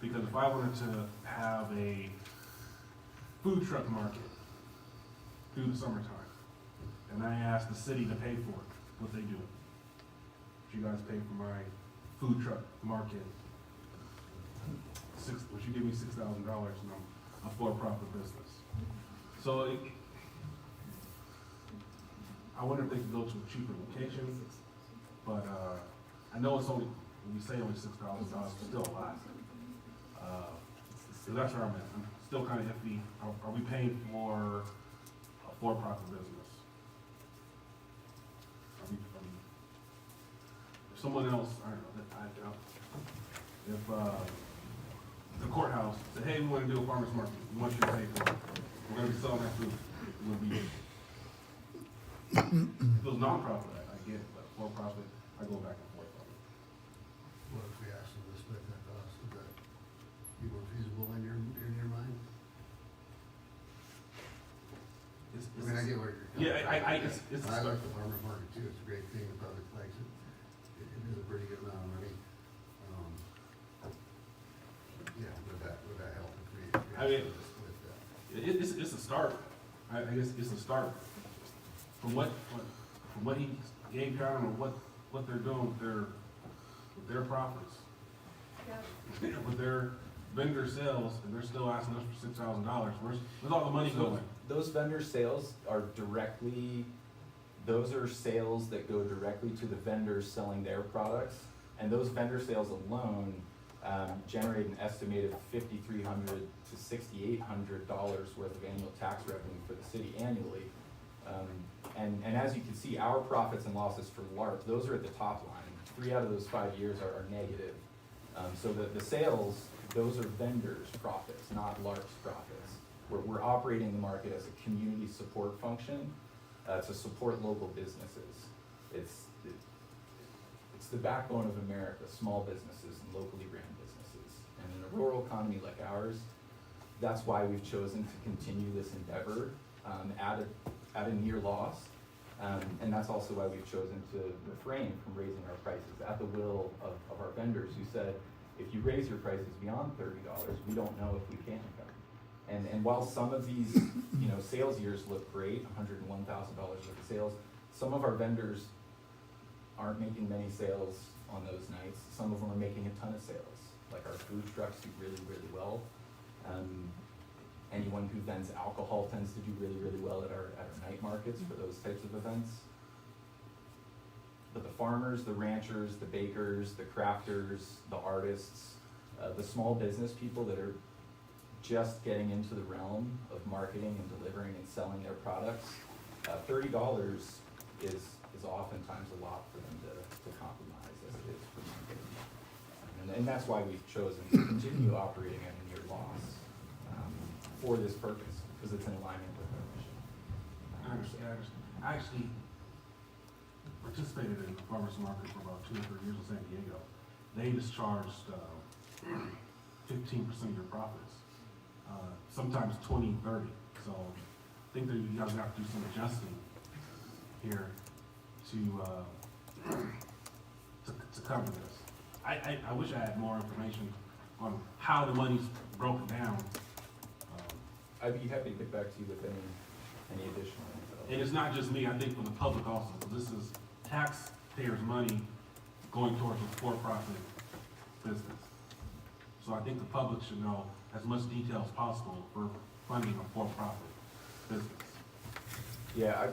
Because if I wanted to have a food truck market through the summertime, and I asked the city to pay for it, what they do? Would you guys pay for my food truck market? Would you give me $6,000 and I'm a for-profit business? So I wonder if they could go to a cheaper location, but I know it's only, when you say only $6,000, it's still a lot. So that's where I'm at. I'm still kind of iffy. Are we paying for a for-profit business? If someone else, I don't know, if the courthouse said, hey, we want to do a farmer's market, we want you to pay for it. We're going to be selling that food. It would be, if it was non-profit, I get it, but for-profit, I go back and forth on it. What if we asked them to split that cost? Would that be more feasible in your mind? I mean, I get where you're coming from. It's I like the farmer's market too. It's a great thing. The public likes it. It is a pretty good amount of money. Yeah, would that help if we I mean, asked them to split that? it's a start. I guess it's a start. From what he gave down or what they're doing with their profits. Yeah. With their vendor sales, and they're still asking us for $6,000. Where's all the money going? Those vendor sales are those are sales that go directly to the vendors selling their products. And those vendor sales alone generate an estimated $5,300 to $6,800 worth of annual tax revenue for the city annually. And as you can see, our profits and losses for LARP, those are at the top line. 3 out of those 5 years are negative. So the sales, those are vendors' profits, not LARP's profits. We're operating the market as a community support function to support local businesses. It's the backbone of America, small businesses and locally ran businesses. And in a rural economy like ours, that's why we've chosen to continue this endeavor at a near loss. And that's also why we've chosen to refrain from raising our prices at the will of our vendors who said, if you raise your prices beyond $30, we don't know if we can come. And while some of these, sales years look great, $101,000 worth of sales, some of our vendors aren't making many sales on those nights. Some of them are making a ton of sales, like our food trucks do really, really well. Anyone who vends alcohol tends to do really, really well at our night markets for those types of events. But the farmers, the ranchers, the bakers, the crafters, the artists, the small business people that are just getting into the realm of marketing and delivering and selling their products, $30 is oftentimes a lot for them to compromise as it is for marketing. And that's why we've chosen to continue operating at a near loss for this purpose, because it's in alignment with our mission. I understand. I actually participated in the farmers market for about 2 or 3 years in San Diego. They just charged 15% of your profits, sometimes 20, 30. So I think that you guys have to do some adjusting here to cover this. I wish I had more information on how the money's broken down. I'd be happy to get back to you with any additional info. And it's not just me, I think for the public also. This is taxpayers' money going towards a for-profit business. So I think the public should know as much detail as possible for funding a for-profit business. Yeah,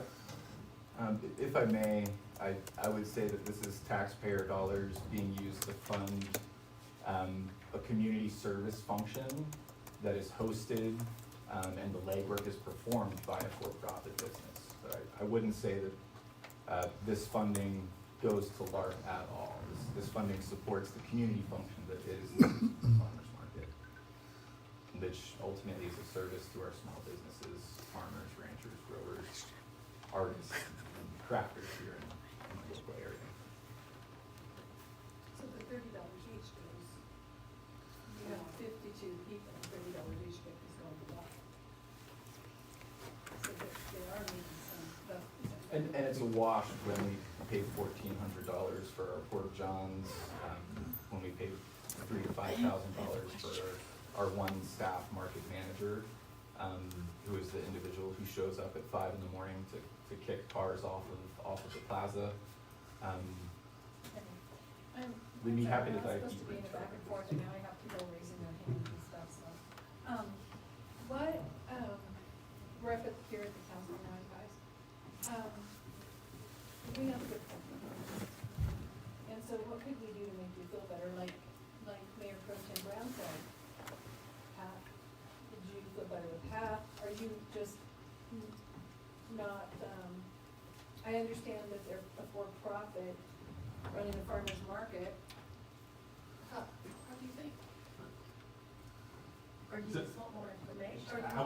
if I may, I would say that this is taxpayer dollars being used to fund a community service function that is hosted and the legwork is performed by a for-profit business. But I wouldn't say that this funding goes to LARP at all. This funding supports the community function that is the farmers market, which ultimately is a service to our small businesses, farmers, ranchers, growers, artists, and crafters here in the local area. So the $30 each goes, 52 people, $30 each is going to lot. So they are making some stuff. And it's a wash when we paid $1,400 for our pork johns, when we paid $3,000 to $5,000 for our one staff market manager, who is the individual who shows up at 5 in the morning to kick cars off of the plaza. We'd be happy to dive deeper into Back and forth, and now I have people raising their hands and stuff, so. We're up here at the council now, guys. We have a good company. And so what could we do to make you feel better, like Mayor Pro Tem Brown said? Pat, did you feel better with Pat? Are you just not, I understand that they're a for-profit running a farmer's market. How do you think? Or do you just want more information? I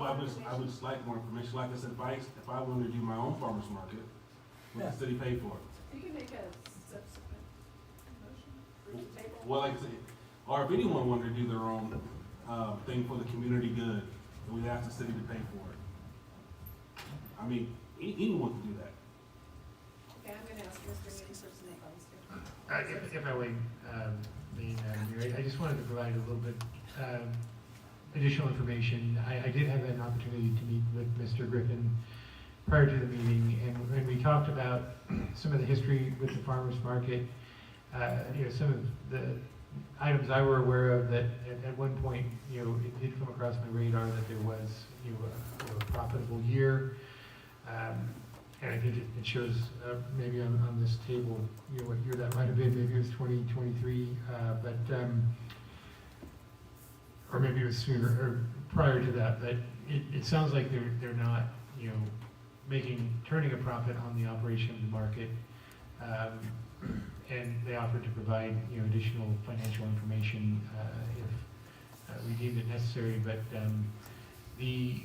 would just like more information. Like I said, if I wanted to do my own farmer's market, would the city pay for it? You can make a subsequent motion for the table. Well, like I said, or if anyone wanted to do their own thing for the community good, then we'd ask the city to pay for it. I mean, anyone can do that. Okay, I'm gonna ask Mr. Meeting for some advice here. If I may, Mayor, I just wanted to provide a little bit additional information. I did have an opportunity to meet with Mr. Griffin prior to the meeting, and when we talked about some of the history with the farmers market, some of the items I were aware of that at one point, it did come across my radar that there was, a profitable year. And I think it shows maybe on this table, what year that might have been. Maybe it was 2023, or maybe it was sooner or prior to that. But it sounds like they're not, turning a profit on the operation of the market. And they offered to provide, additional financial information if we deemed it necessary. But the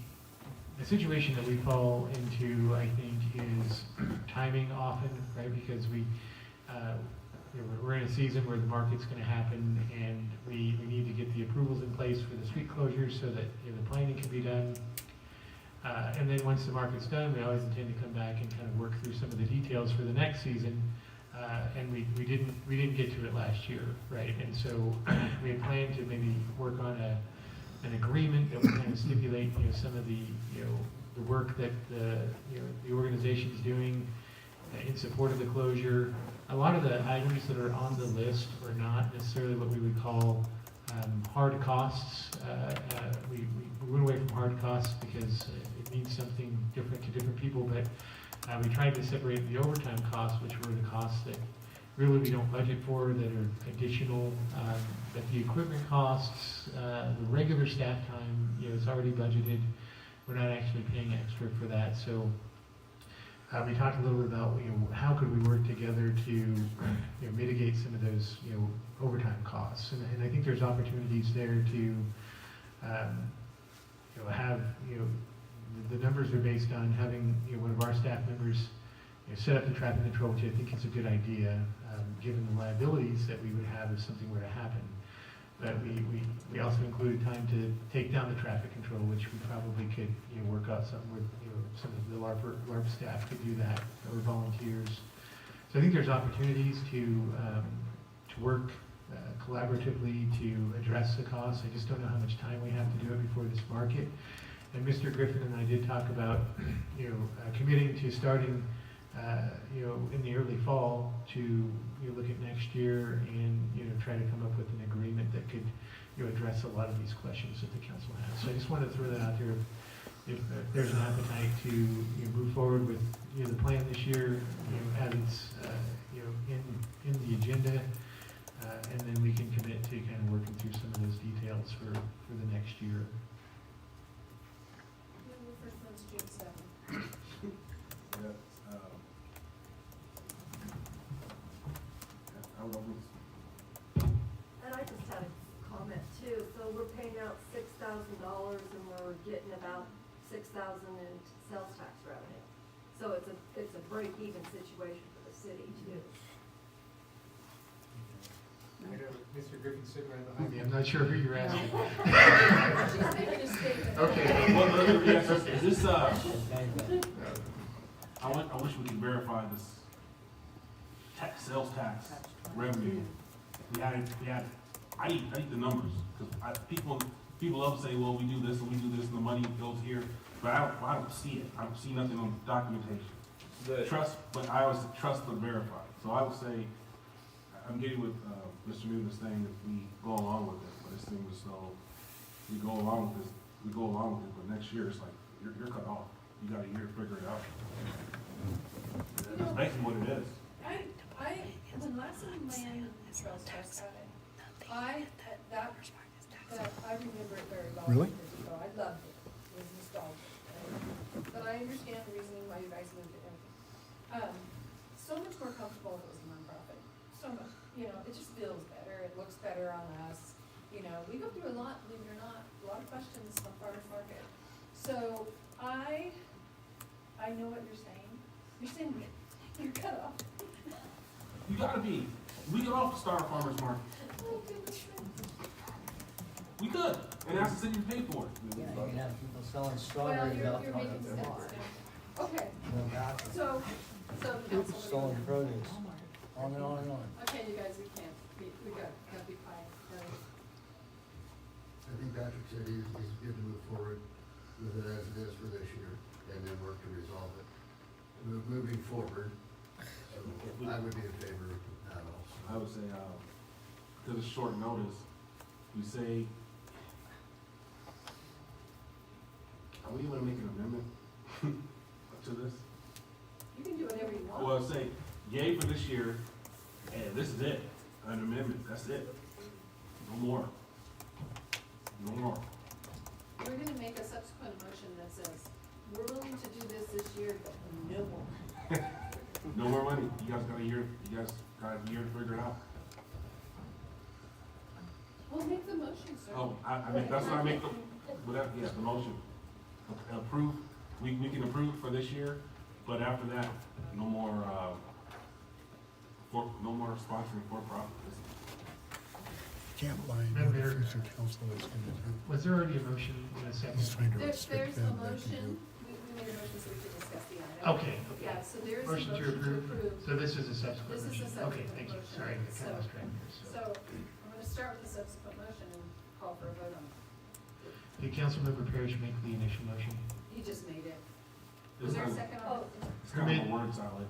situation that we fall into, I think, is timing often, right? Because we're in a season where the market's going to happen, and we need to get the approvals in place for the street closures so that the planning can be done. And then once the market's done, we always intend to come back and kind of work through some of the details for the next season. And we didn't get to it last year, right? And so we had planned to maybe work on an agreement that would kind of stipulate, some of the, the work that the organization's doing in support of the closure. A lot of the items that are on the list are not necessarily what we would call hard costs. We went away from hard costs because it means something different to different people, but we tried to separate the overtime costs, which were the costs that really we don't budget for, that are additional, but the equipment costs, the regular staff time, it's already budgeted. We're not actually paying extra for that. So we talked a little bit about, how could we work together to mitigate some of those, overtime costs. And I think there's opportunities there to, have, the numbers are based on having, one of our staff members set up the traffic control, which I think is a good idea, given the liabilities that we would have if something were to happen. But we also included time to take down the traffic control, which we probably could, work out something where, some of the LARP staff could do that, or volunteers. So I think there's opportunities to work collaboratively to address the costs. I just don't know how much time we have to do it before this market. And Mr. Griffin and I did talk about, committing to starting, in the early fall to look at next year and, try to come up with an agreement that could, address a lot of these questions that the council has. So I just wanted to throw that out there. If there's an appetite to move forward with the plan this year, as it's in the agenda, and then we can commit to kind of working through some of those details for the next year. The first one's June 7th. And I just had a comment too. So we're paying out $6,000 and we're getting about $6,000 in sales tax revenue. So it's a break-even situation for the city too. I know Mr. Griffin sitting right behind me. I'm not sure who you're asking. She's making a statement. Okay. Well, is this, I wish we could verify this sales tax revenue. I need the numbers, because people love to say, well, we do this and we do this and the money goes here, but I don't see it. I don't see nothing on documentation. But I always trust but verify. So I would say, I'm getting with Mr. Newton saying that we go along with it, but it seems as though we go along with it, but next year it's like, you're cut off. You got a year to figure it out. That's basically what it is. When Lassen Land sales tax had it, I remember it very well. Really? Years ago. I loved it. It was nostalgic. Right? But I understand the reasoning why you guys moved it in. So much more comfortable if it was a nonprofit. So much, it just feels better. It looks better on us. We go through a lot, believe it or not, a lot of questions on farmers market. So I know what you're saying. You're saying you're cut off. You gotta be. We could all start a farmer's market. We could, and ask the city to pay for it. You can have people selling Well, strawberries you're out front making of their sense barn. now. Okay, so council. Stolen produce, on and on and on. Okay, you guys, we can't, we got to be quiet. I think Patrick said he's good to move forward with it as it is for this year, and then work to resolve it. Moving forward, so I would be in favor of that also. I would say, because it's short notice, we say, are we gonna make an amendment to this? You can do whatever you want. Well, say, yay for this year, and this is it, an amendment, that's it. No more. No more. We're gonna make a subsequent motion that says, we're willing to do this year, but no more. No more money, you guys got a year to figure it out. We'll make the motion, sir. Oh, I mean, that's what I make, the motion. Approve, we can approve for this year, but after that, no more sponsoring for profit. Can't blind Madam what Mayor, the future council is going to do. Was there already a motion in a second? He's trying to There's restrict a them. motion made a motion so we could discuss the item. Okay, Yeah, so there is a motion to approve. So this is a subsequent This is motion. a Okay, subsequent thank you. motion. Sorry, I kind of lost track here. So I'm gonna start with the subsequent motion and call for a vote on it. Did Councilmember Parrish make the initial motion? He just made it. It's Was there a not- second on it? It's kind of a word salad.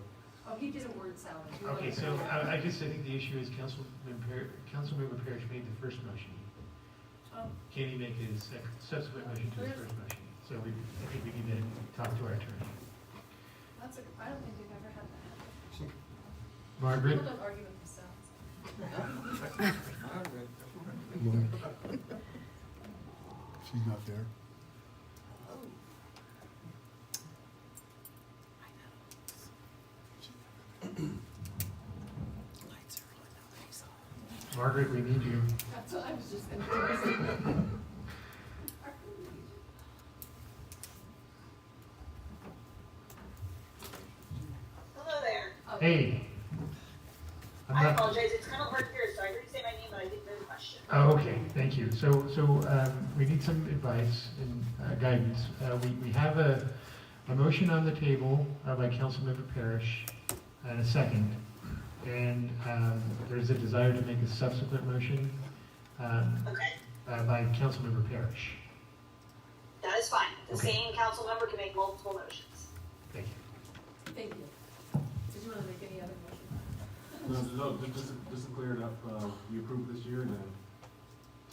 Oh, he did a word salad. You Okay, wanna- so I guess I think the issue is Councilmember Parrish made the first motion. Oh, Can he make his subsequent motion to his first motion? So I think we need to talk to our attorney. that's a, I don't think we've ever had that happen. Margaret? People don't argue with themselves. She's not there. Margaret, we need you. That's what I was just gonna do. Hello there. Hey. I'm I not- apologize, it's kind of hard to hear, so I heard you say my name, but I didn't hear the question. Oh, okay, thank you. So we need some advice and guidance. We have a motion on the table by Councilmember Parrish and a second. And there's a desire to make a subsequent motion by Councilmember Parrish. That is fine. The Okay. same council member can make multiple motions. Thank you. Thank you. Did you want to make any other motion? No, just to clear it up, we approve this year, and then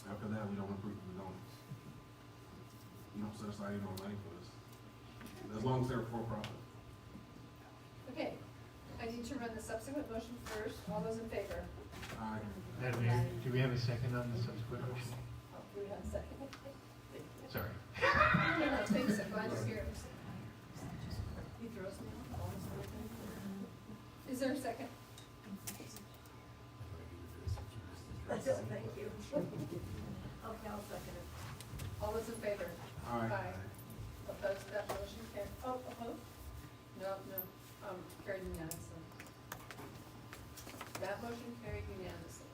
after that, we don't set aside any more money for this. As long as they're for profit. Okay, I need to run the subsequent motion first. All those in favor? Madam Mayor, do we have a second on the subsequent motion? Oh, do we have a second? Sorry. No, thanks, I'm glad you're here. He throws me off. Is there a second? That's it, thank you. Okay, I'll second it. All those in favor? Aye. Opposed, that motion carried. Oh, opposed? No, carried unanimously. That motion carried unanimously.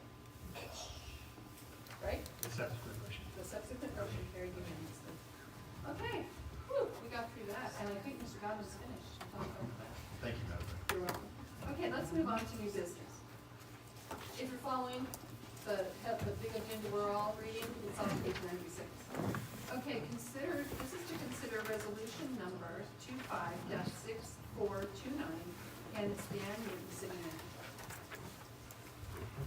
Right? The subsequent motion. The subsequent motion carried unanimously. Okay, whew, we got through that, and I think Mr. Godwin is finished. Thank you, Madam Mayor. You're welcome. Okay, let's move on to new business. If you're following the big agenda we're all reading, it's on page 96. Okay, this is to consider resolution number 25-6429, and it's Dan Newton, city manager.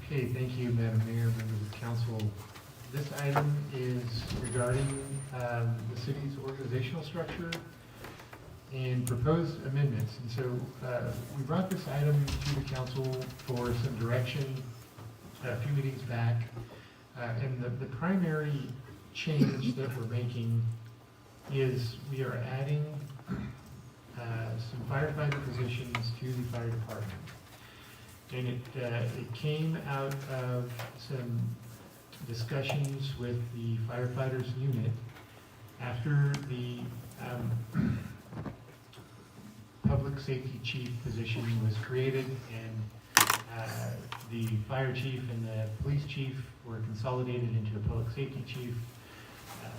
Okay, thank you, Madam Mayor, members of council. This item is regarding the city's organizational structure and proposed amendments. And so we brought this item to the council for some direction a few meetings back. And the primary change that we're making is we are adding some firefighter positions to the fire department. And it came out of some discussions with the firefighters unit after the public safety chief position was created, and the fire chief and the police chief were consolidated into a public safety chief.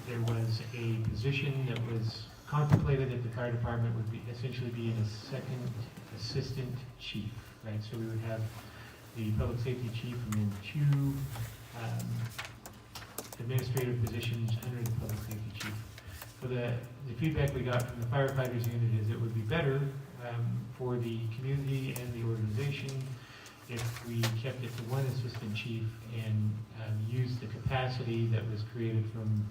There was a position that was contemplated that the fire department would essentially be in a second assistant chief, right? So we would have the public safety chief and then two administrative positions under the public safety chief. So the feedback we got from the firefighters unit is it would be better for the community and the organization if we kept it to one assistant chief and used the capacity that was created from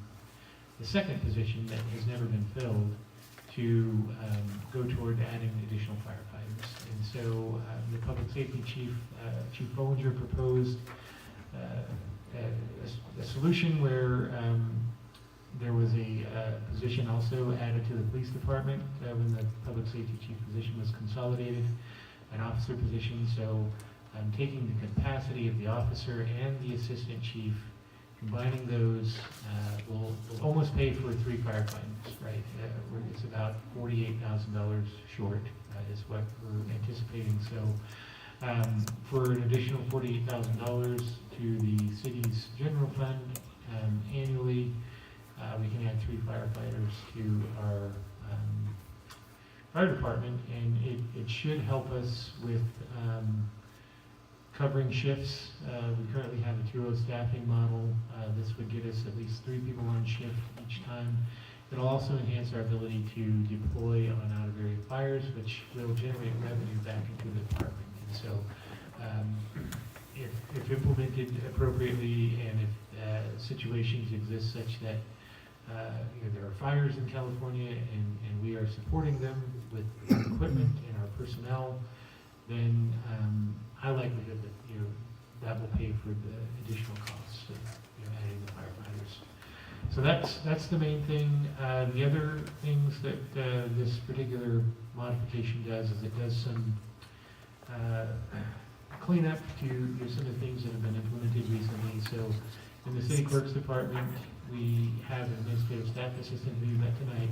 the second position that has never been filled to go toward adding additional firefighters. And so the public safety chief, Chief Bollinger, proposed a solution where there was a position also added to the police department when the public safety chief position was consolidated, an officer position. So taking the capacity of the officer and the assistant chief, combining those will almost pay for 3 firefighters, right? It's about $48,000 short is what we're anticipating. So for an additional $48,000 to the city's general fund annually, we can add 3 firefighters to our fire department, and it should help us with covering shifts. We currently have a 2-0 staffing model. This would get us at least 3 people on shift each time. It'll also enhance our ability to deploy on out-of-area fires, which will generate revenue back into the department. And so, if implemented appropriately, and if situations exist such that there are fires in California, and we are supporting them with equipment and our personnel, then high likelihood that that will pay for the additional costs of adding the firefighters. So that's the main thing. The other things that this particular modification does is it does some cleanup to some of the things that have been implemented recently. So in the city clerk's department, we have an administrative staff assistant who you met tonight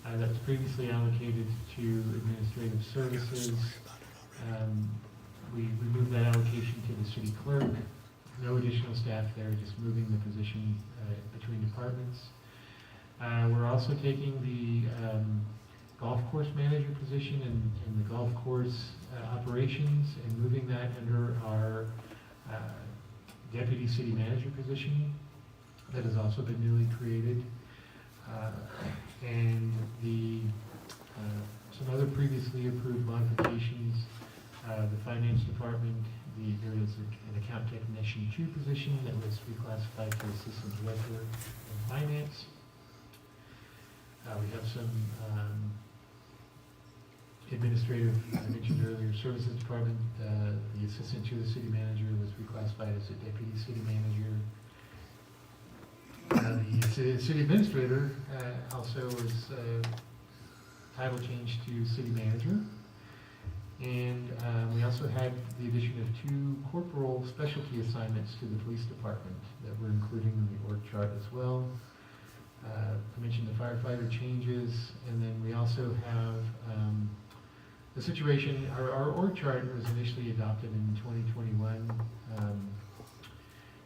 that was previously allocated to administrative services. We removed that allocation to the city clerk. No additional staff there, just moving the position between departments. We're also taking the golf course manager position and the golf course operations and moving that under our deputy city manager position that has also been newly created. And some other previously approved modifications. The finance department, there is an account technician 2 position that was reclassified to assistant director of finance. We have some administrative, I mentioned earlier, services department. The assistant to the city manager was reclassified as a deputy city manager. The city administrator also was title changed to city manager. And we also had the addition of 2 corporal specialty assignments to the police department that we're including in the org chart as well. I mentioned the firefighter changes, and then we also have the situation. Our org chart was initially adopted in 2021.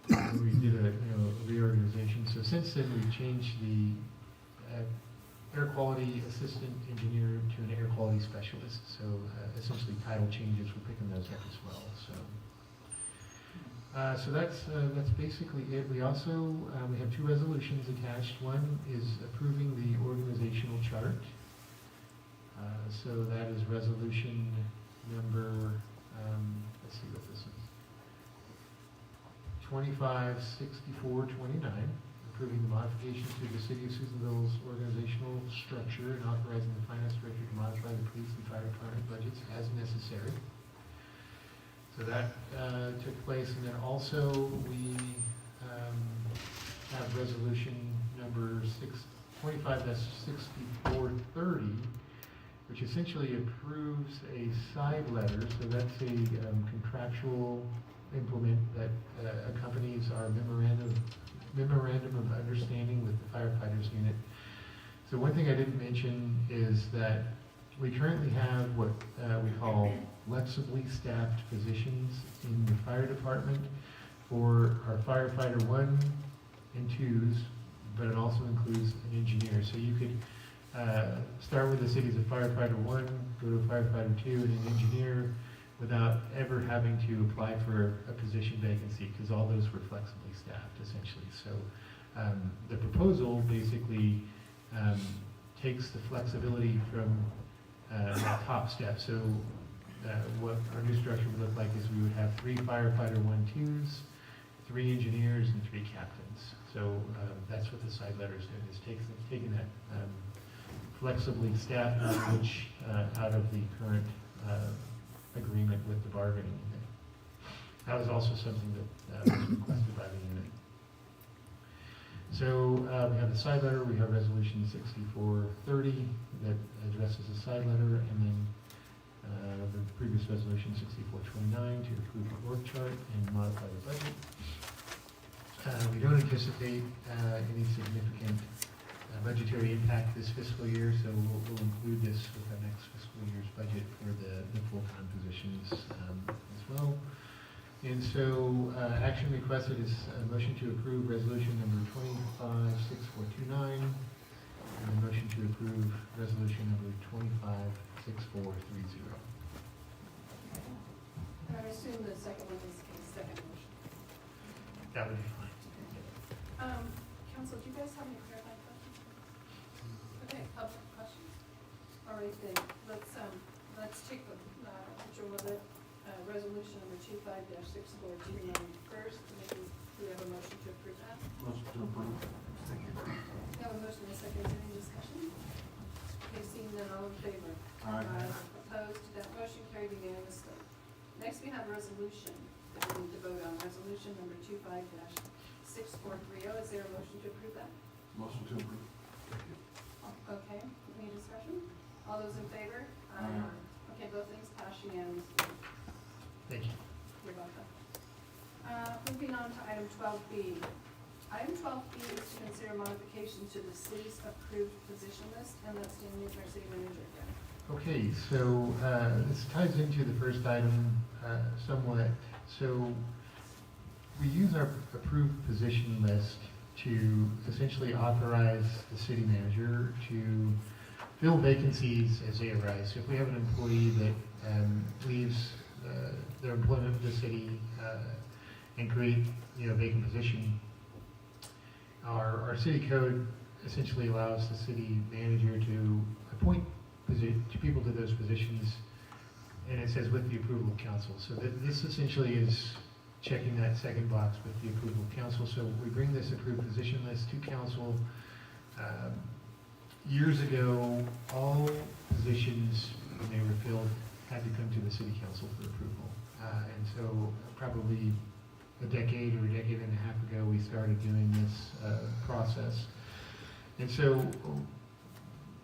We did a reorganization. So since then, we've changed the air quality assistant engineer to an air quality specialist. So essentially title changes, we're picking those up as well. So that's basically it. We also we have 2 resolutions attached. One is approving the organizational chart. So that is resolution number, let's see what this is, 256429. Approving the modifications to the City of Susanville's organizational structure and authorizing the finance director to modify the police and fire department budgets as necessary. So that took place, and then also we have resolution number 25-6430, which essentially approves a side letter. So that's a contractual implement that accompanies our memorandum of understanding with the firefighters unit. So one thing I didn't mention is that we currently have what we call flexibly staffed positions in the fire department for our firefighter 1 and 2s, but it also includes an engineer. So you could start with the city as a firefighter 1, go to a firefighter 2, and an engineer without ever having to apply for a position vacancy, because all those were flexibly staffed, essentially. So the proposal basically takes the flexibility from that top step. So what our new structure would look like is we would have 3 firefighter 1-2s, 3 engineers, and 3 captains. So that's what the side letter is doing, is taking that flexibly staffed language out of the current agreement with the bargaining unit. That was also something that was requested by the unit. So we have the side letter, we have resolution 6430 that addresses the side letter, and then the previous resolution 6429 to approve the org chart and modify the budget. We don't anticipate any significant budgetary impact this fiscal year, so we'll include this with our next fiscal year's budget for the full-time positions as well. And so action requested is a motion to approve resolution number 256429 and a motion to approve resolution number 25 6430. I assume the second one is a second motion. That would be fine. Council, do you guys have any clarifying questions? Okay, public questions? All right, then, let's take the, resolution number 25-6429 first. Maybe we have a motion to approve that. Motion to approve. We have a motion and a second. Is there any discussion? Okay, seeing none, all in favor? Aye. Opposed? That motion carried unanimously. Next, we have a resolution that we need to vote on. Resolution number 25-6430. Is there a motion to approve that? Motion to approve. Okay, any discussion? All those in favor? Aye. Okay, both things pass unanimously. Thank you. You're welcome. Moving on to item 12B. Item 12B is to consider modifications to the city's approved position list, and that's to meet our city manager again. Okay, so this ties into the first item somewhat. So we use our approved position list to essentially authorize the city manager to fill vacancies as they arise. So if we have an employee that leaves their employment with the city and create a vacant position, our city code essentially allows the city manager to appoint people to those positions, and it says with the approval of council. So this essentially is checking that second box with the approval of council. So we bring this approved position list to council. Years ago, all positions when they were filled had to come to the city council for approval. And so probably a decade or a decade and a half ago, we started doing this process. And so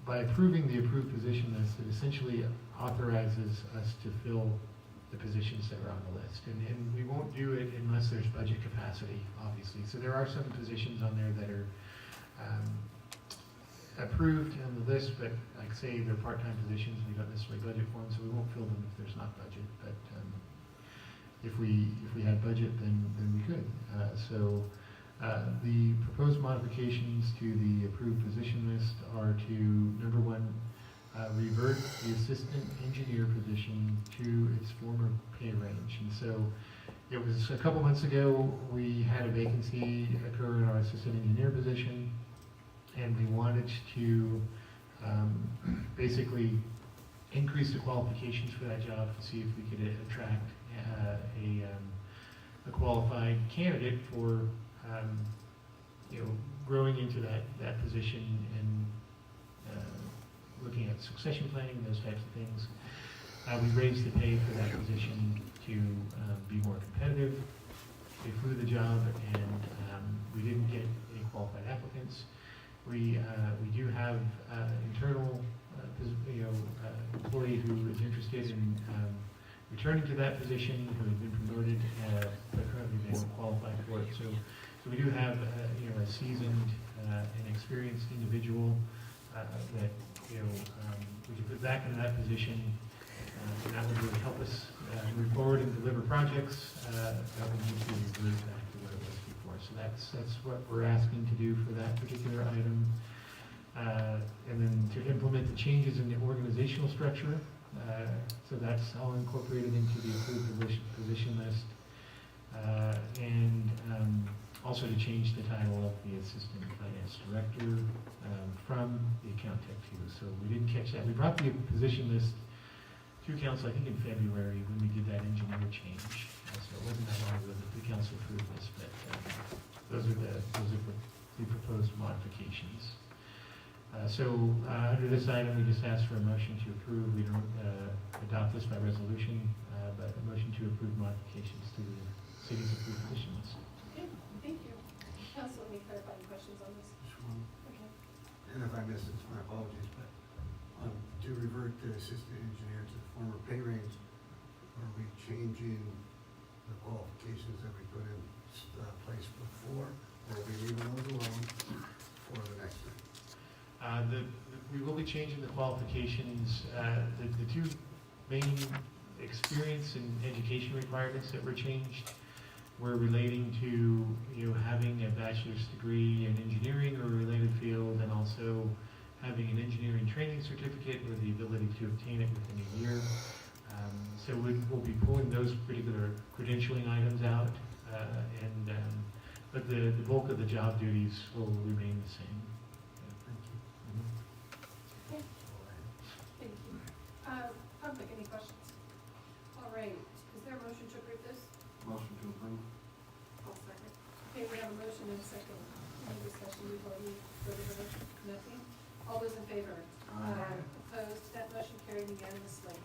by approving the approved position list, it essentially authorizes us to fill the positions that are on the list. And we won't do it unless there's budget capacity, obviously. So there are some positions on there that are approved on the list, but like say they're part-time positions, we don't necessarily budget for them, so we won't fill them if there's not budget. But if we had budget, then we could. The proposed modifications to the approved position list are to, number one, revert the assistant engineer position to its former pay range. And so it was a couple months ago, we had a vacancy occur in our assistant engineer position, and we wanted to basically increase the qualifications for that job to see if we could attract a qualified candidate for growing into that position and looking at succession planning and those types of things. We raised the pay for that position to be more competitive. They flew the job, and we didn't get any qualified applicants. We do have internal employee who is interested in returning to that position, who has been promoted, but currently more qualified for it. So we do have a seasoned and experienced individual that we can put back into that position, and that would really help us move forward and deliver projects that we need to revert back to what it was before. So that's what we're asking to do for that particular item. And then to implement the changes in the organizational structure. So that's all incorporated into the approved position list. And also to change the title of the assistant finance director from the account tech too. So we didn't catch that. We brought the position list to council, I think in February, when we did that engineer change. So it wasn't that long ago that the council approved this, but those are the proposed modifications. Under this item, we just ask for a motion to approve. We don't adopt this by resolution, but a motion to approve modifications to the city's approved position list. Okay, thank you. Council, any clarifying questions on this? Okay. And if I missed it, my apologies, but to revert the assistant engineer to the former pay range, are we changing the qualifications that we put in place before, or are we leaving those alone for the next thing? We will be changing the qualifications. The two main experience and education requirements that were changed were relating to having a bachelor's degree in engineering or a related field, and also having an engineering training certificate with the ability to obtain it within a year. So we'll be pulling those particular credentialing items out, but the bulk of the job duties will remain the same. Okay. Thank you. Public, any questions? All right, is there a motion to approve this? Motion to approve. I'll second. Okay, we have a motion and a second. Any discussion before we go to the vote? Nothing? All those in favor? Aye. Opposed? That motion carried unanimously.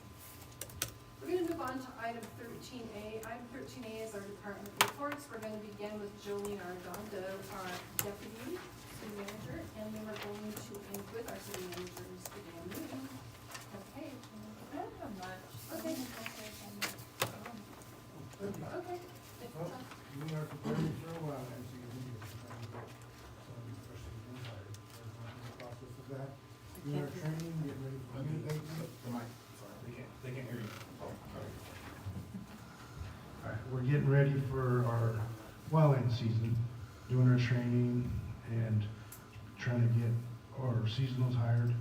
We're going to move on to item 13A. Item 13A is our department reports. We're going to begin with Jolene Arredondo, our deputy city manager, and then we're going to end with our city manager, Mr. Dan Newton. Okay. I don't have much. Okay. Okay. We are preparing for a while, as you can see, some especially new hires, in the process of that. We are training, getting ready for new bases. They can't hear you. All right, we're getting ready for our wildland season, doing our training and trying to get our seasonals hired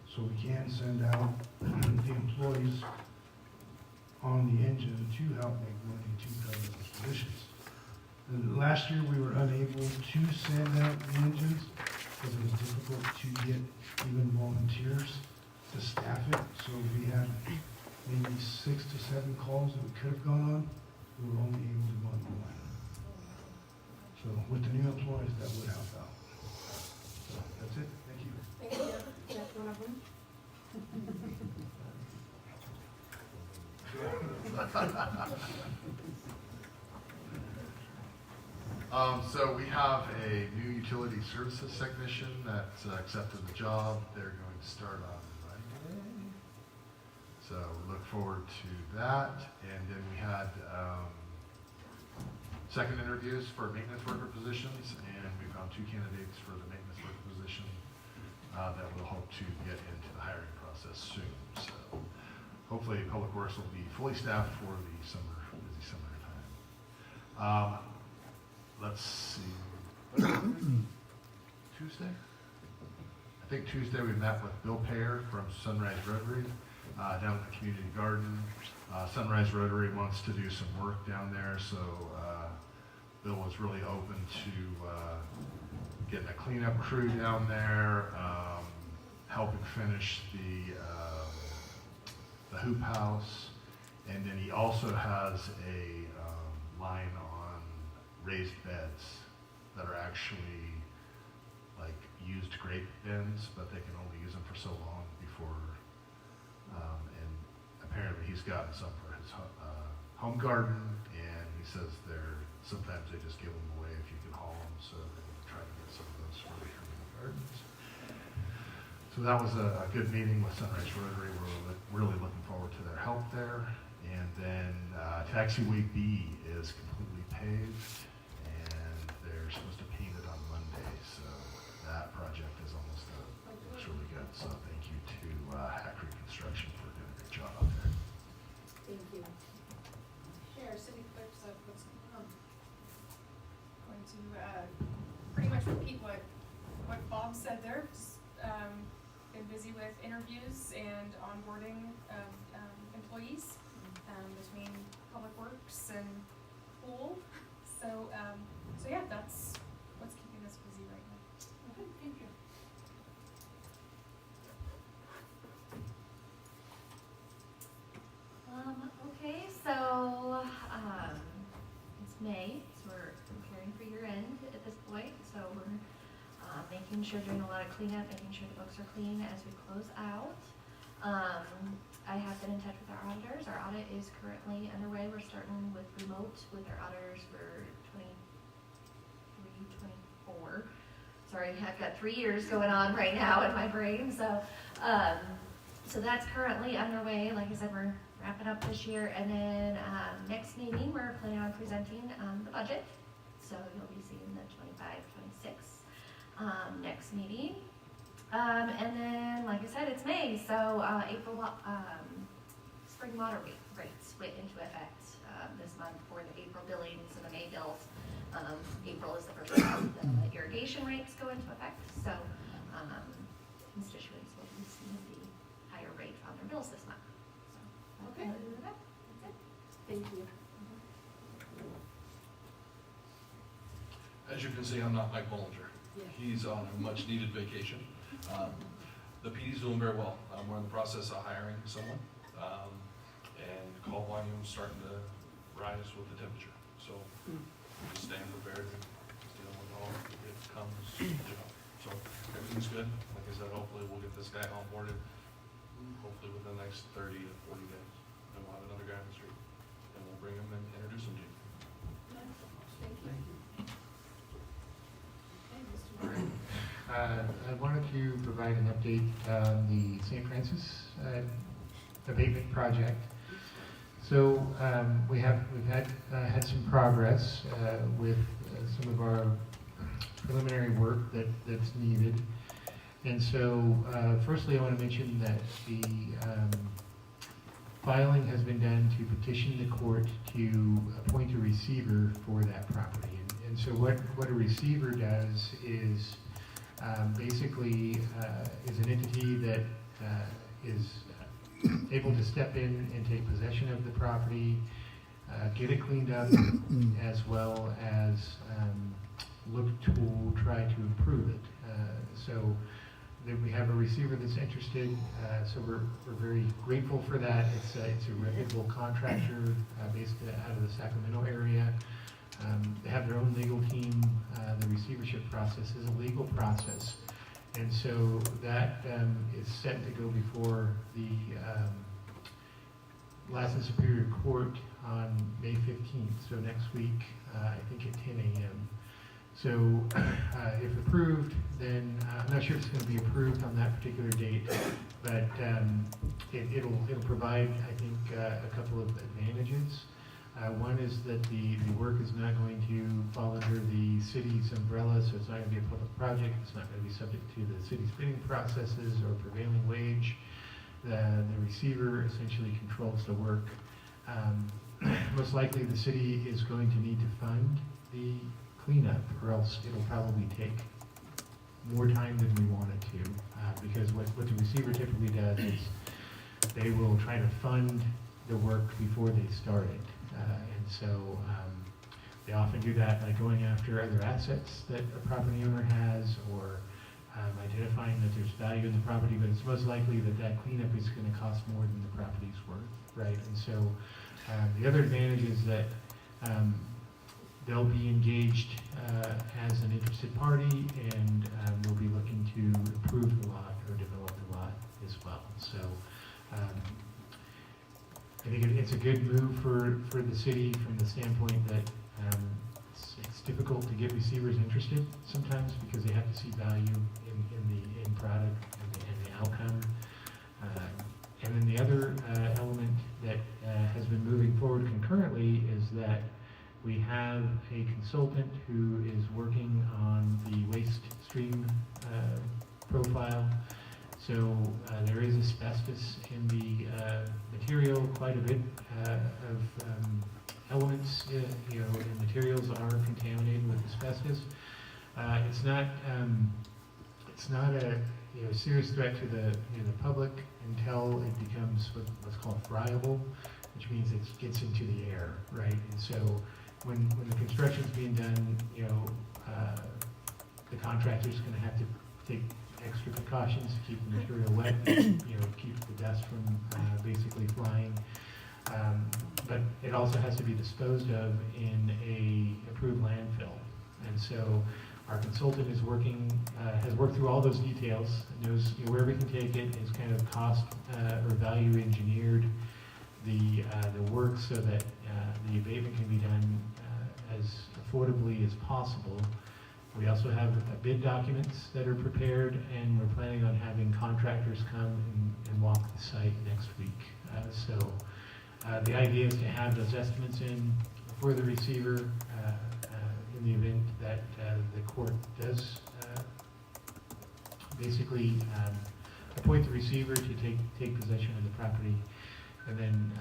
so we can send out the employees on the engine to help make money to cover those positions. And last year, we were unable to send out the engines because it was difficult to get even volunteers to staff it. So we had maybe 6 to 7 calls that we could have gone on. We were only able to go on one. So with the new employees, that would help out. So that's it. Thank you. Thank you. That's one of them. So we have a new utility services technician that's accepted the job. They're going to start on Monday. So look forward to that. And then we had second interviews for maintenance worker positions, and we found 2 candidates for the maintenance worker position that we'll hope to get into the hiring process soon. So hopefully Public Works will be fully staffed for the busy summer time. Let's see, Tuesday? I think Tuesday we met with Bill Payer from Sunrise Rotary down at the community garden. Sunrise Rotary wants to do some work down there, so Bill was really open to getting a cleanup crew down there, helping finish the hoop house, and then he also has a line on raised beds that are actually like used grape bins, but they can only use them for so long before, and apparently he's gotten some for his home garden, and he says sometimes they just give them away if you can haul them, so they're going to try to get some of those for the community gardens. So that was a good meeting with Sunrise Rotary. We're really looking forward to their help there. And then Taxi Way B is completely paved, and they're supposed to paint it on Monday. So that project is almost done. Looks really good. So thank you to Hackery Construction for doing a good job out there. Thank you. Share city clerk's what's going on. Going to pretty much repeat what Bob said there. Just, been busy with interviews and onboarding of employees between Public Works and Pool. So yeah, that's what's keeping us busy right now. Okay, thank you. Okay, so, it's May, so we're preparing for year end at this point, so we're, making sure, doing a lot of cleanup, making sure the books are clean as we close out. I have been in touch with our auditors. Our audit is currently underway. We're starting with remote with our auditors for 24. Sorry, I've got 3 years going on right now in my brain, so, so that's currently underway. Like I said, we're wrapping up this year, and then next meeting we're planning on presenting the budget, so you'll be seeing the 25-26 next meeting, and then like I said, it's May, so April spring water rates went into effect this month for the April billings and the May bills. April is the first month the irrigation rates go into effect, so Mr. Sharice will receive the higher rate on their bills this month. So, Okay. other than that, that's it. Thank you. As you can see, I'm not Mike Bollinger. Yeah. He's on a much-needed vacation. The PD's doing very well. We're in the process of hiring someone, and call volume's starting to rise with the temperature. So just staying prepared and dealing with all it comes. So everything's good. Like I said, hopefully we'll get this guy onboarded, hopefully within the next 30 to 40 days. And we'll have another guy on the street, and we'll bring him and introduce him to you. Thank you. Okay, Mr. Moore. I wanted to provide an update on the St. Francis abatement project. So we've had some progress with some of our preliminary work that's needed. And so firstly, I want to mention that the filing has been done to petition the court to appoint a receiver for that property. And so what a receiver does is basically is an entity that is able to step in and take possession of the property, get it cleaned up, as well as look to try to improve it. So that we have a receiver that's interested, so we're very grateful for that. It's a reputable contractor based out of the Sacramento area. They have their own legal team. The receivership process is a legal process. And so that is set to go before the Lassen Superior Court on May 15th, so next week, I think at 10 a.m. So if approved, then I'm not sure if it's going to be approved on that particular date, but it'll provide, I think, a couple of advantages. One is that the work is not going to fall under the city's umbrella, so it's not going to be a public project. It's not going to be subject to the city's bidding processes or prevailing wage. The receiver essentially controls the work. Most likely the city is going to need to fund the cleanup, or else it'll probably take more time than we want it to, because what the receiver typically does is they will try to fund the work before they start it. And so they often do that by going after other assets that a property owner has, or identifying that there's value in the property, but it's most likely that that cleanup is going to cost more than the property's worth, right? And so the other advantage is that they'll be engaged as an interested party, and they'll be looking to improve the lot or develop the lot as well. So I think it's a good move for the city from the standpoint that it's difficult to get receivers interested sometimes because they have to see value in the end product and the outcome. And then the other element that has been moving forward concurrently is that we have a consultant who is working on the waste stream profile. So there is asbestos in the material, quite a bit of elements, and materials are contaminated with asbestos. It's not a serious threat to the public until it becomes what's called friable, which means it gets into the air, right? And so when the construction's being done, the contractor's going to have to take extra precautions to keep the material wet, keep the dust from basically flying. But it also has to be disposed of in a approved landfill. And so our consultant is has worked through all those details, knows where we can take it, is kind of cost or value engineered the work so that the abatement can be done as affordably as possible. We also have bid documents that are prepared, and we're planning on having contractors come and walk the site next week. So the idea is to have those estimates in for the receiver in the event that the court does basically appoint the receiver to take possession of the property, and then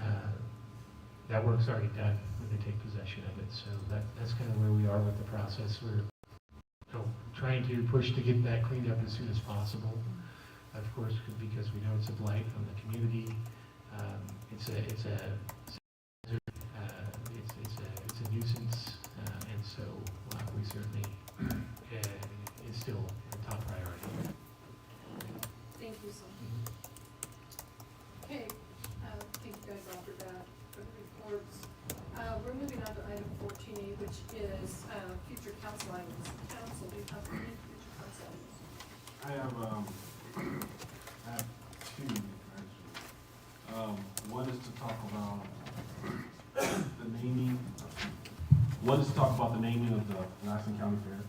that work's already done when they take possession of it. So that's kind of where we are with the process. We're trying to push to get that cleaned up as soon as possible. of course, because we know it's a blight on the community. It's a nuisance, and so we certainly, it's still a top priority. Thank you so much. Okay, thank you guys all for that, for the reports. We're moving on to item 14A, which is future council items. Council, do you have any future council items? I have two, actually. One is to talk about the naming, one is to talk about the naming of the Lassen County Fair.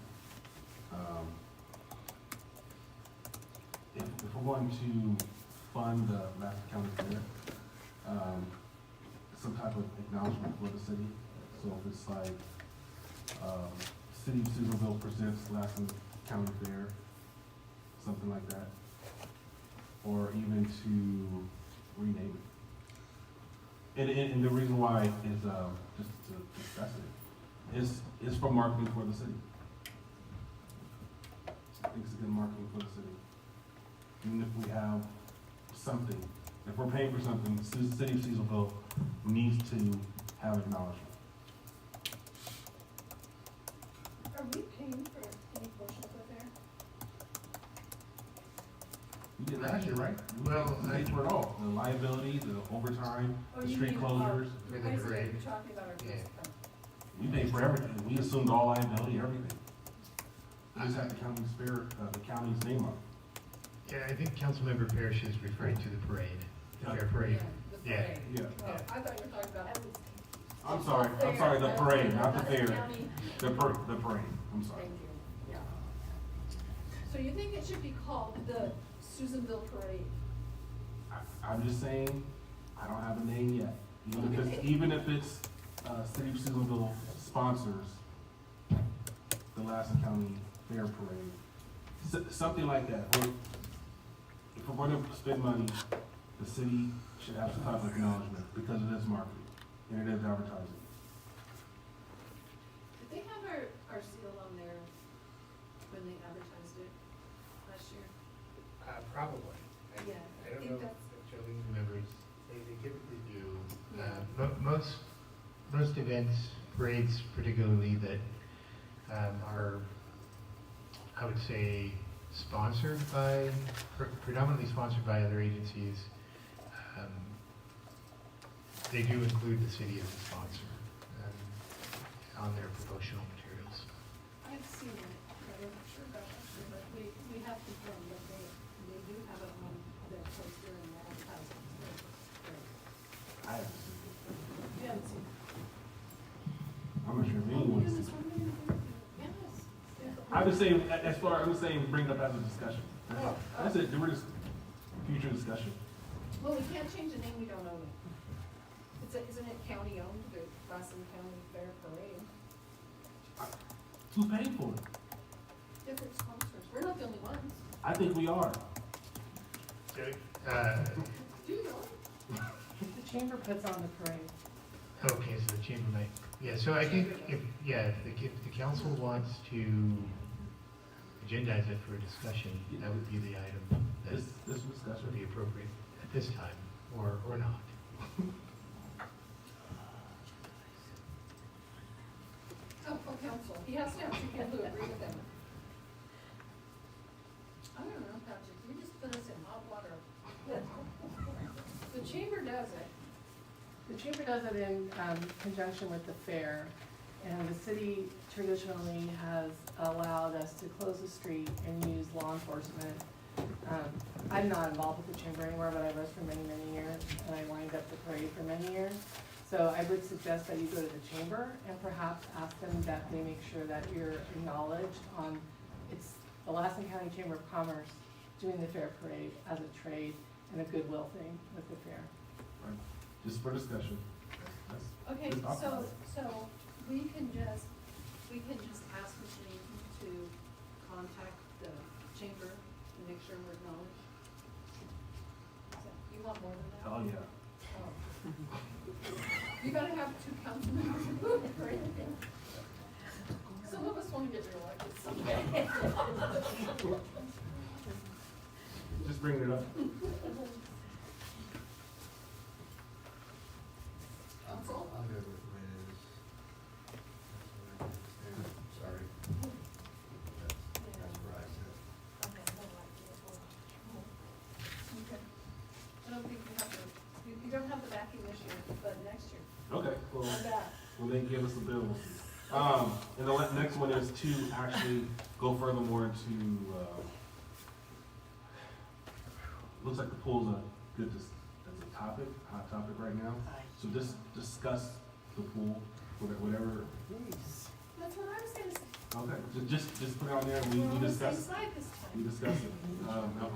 If we're going to fund the Lassen County Fair, some type of acknowledgement for the city. So if it's like, City of Susanville presents Lassen County Fair, something like that. Or even to rename it. And the reason why is, just to discuss it, is for marketing for the city. I think it's a good marketing for the city. Even if we have something, if we're paying for something, the city of Susanville needs to have acknowledgement. Are we paying for any portion of the fair? You did last year, right? Well, We paid for it all, the liability, the overtime, the street closures. For the I see what parade. you're talking about our bills. We paid for everything. We assumed all liability, everything. We just had the county's name on it. Yeah, I think Councilmember Parrish is referring to the parade, the fair parade. The Yeah. parade. Yeah. Oh, I thought you were talking about. I'm sorry, the parade, not the fair. The parade, I'm sorry. Thank you, yeah. So you think it should be called the Susanville Parade? I'm just saying, I don't have a name yet. Even if it's, City of Susanville sponsors the Lassen County Fair Parade. Something like that. If we're going to spend money, the city should have some type of acknowledgement because it is marketing and it is advertising. Did they have our seal on there when they advertised it last year? Probably. Yeah, I I don't think know that's, if Jolene remembers, they typically do. Yeah. Most events, parades particularly that are, I would say, sponsored by, predominantly sponsored by other agencies, they do include the city as a sponsor on their promotional materials. I've seen it, but I'm not sure about last year, but we have confirmed that they do have it on their poster and their advertising. I haven't seen it. You haven't seen it? I'm not sure if Oh, anyone's goodness, seen it. what am I gonna do? Yes. I'm just saying, I'm saying bring it up as a discussion. That's it, we're just future discussion. Well, we can't change the name, we don't own it. Isn't it county owned, the Lassen County Fair Parade? Who's paying for it? Different sponsors, we're not the only ones. I think we are. Do you know? The chamber puts on the parade. Okay, so the chamber might, yeah, so I think if the council wants to agendize it for a discussion, that would be the item that This discussion would be appropriate at this time, or not. Oh, council, he has to have two people who agree with him. I don't know, Patrick, you just put us in hot water. The chamber does it. The chamber does it in conjunction with the fair, and the city traditionally has allowed us to close the street and use law enforcement. I'm not involved with the chamber anymore, but I was for many, many years, and I lined up the parade for many years. So I would suggest that you go to the chamber and perhaps ask them that they make sure that you're acknowledged on, it's the Lassen County Chamber of Commerce doing the fair parade as a trade and a goodwill thing with the fair. Right. Just for discussion. Okay, Just talk about so we can just ask Ms. Nathan to contact the chamber to make sure we're acknowledged? You want more than that? Oh, yeah. Oh. You gotta have two council members who vote for anything. Some of us wanna get reelected someday. Just bringing it up. Council? I'm good with the way it is. That's what I understand. Sorry. That's where I sit. Okay. I don't think you have to, you don't have the backing this year, but next year. Okay, well, I'm back. when they give us the bills. And the next one is to actually go furthermore into, looks like the pool's a good, as a topic, hot topic right now. So just discuss the pool, whatever. That's what I was gonna say. Okay, just put it on there, We're on we the same discuss, side this time. we discuss it,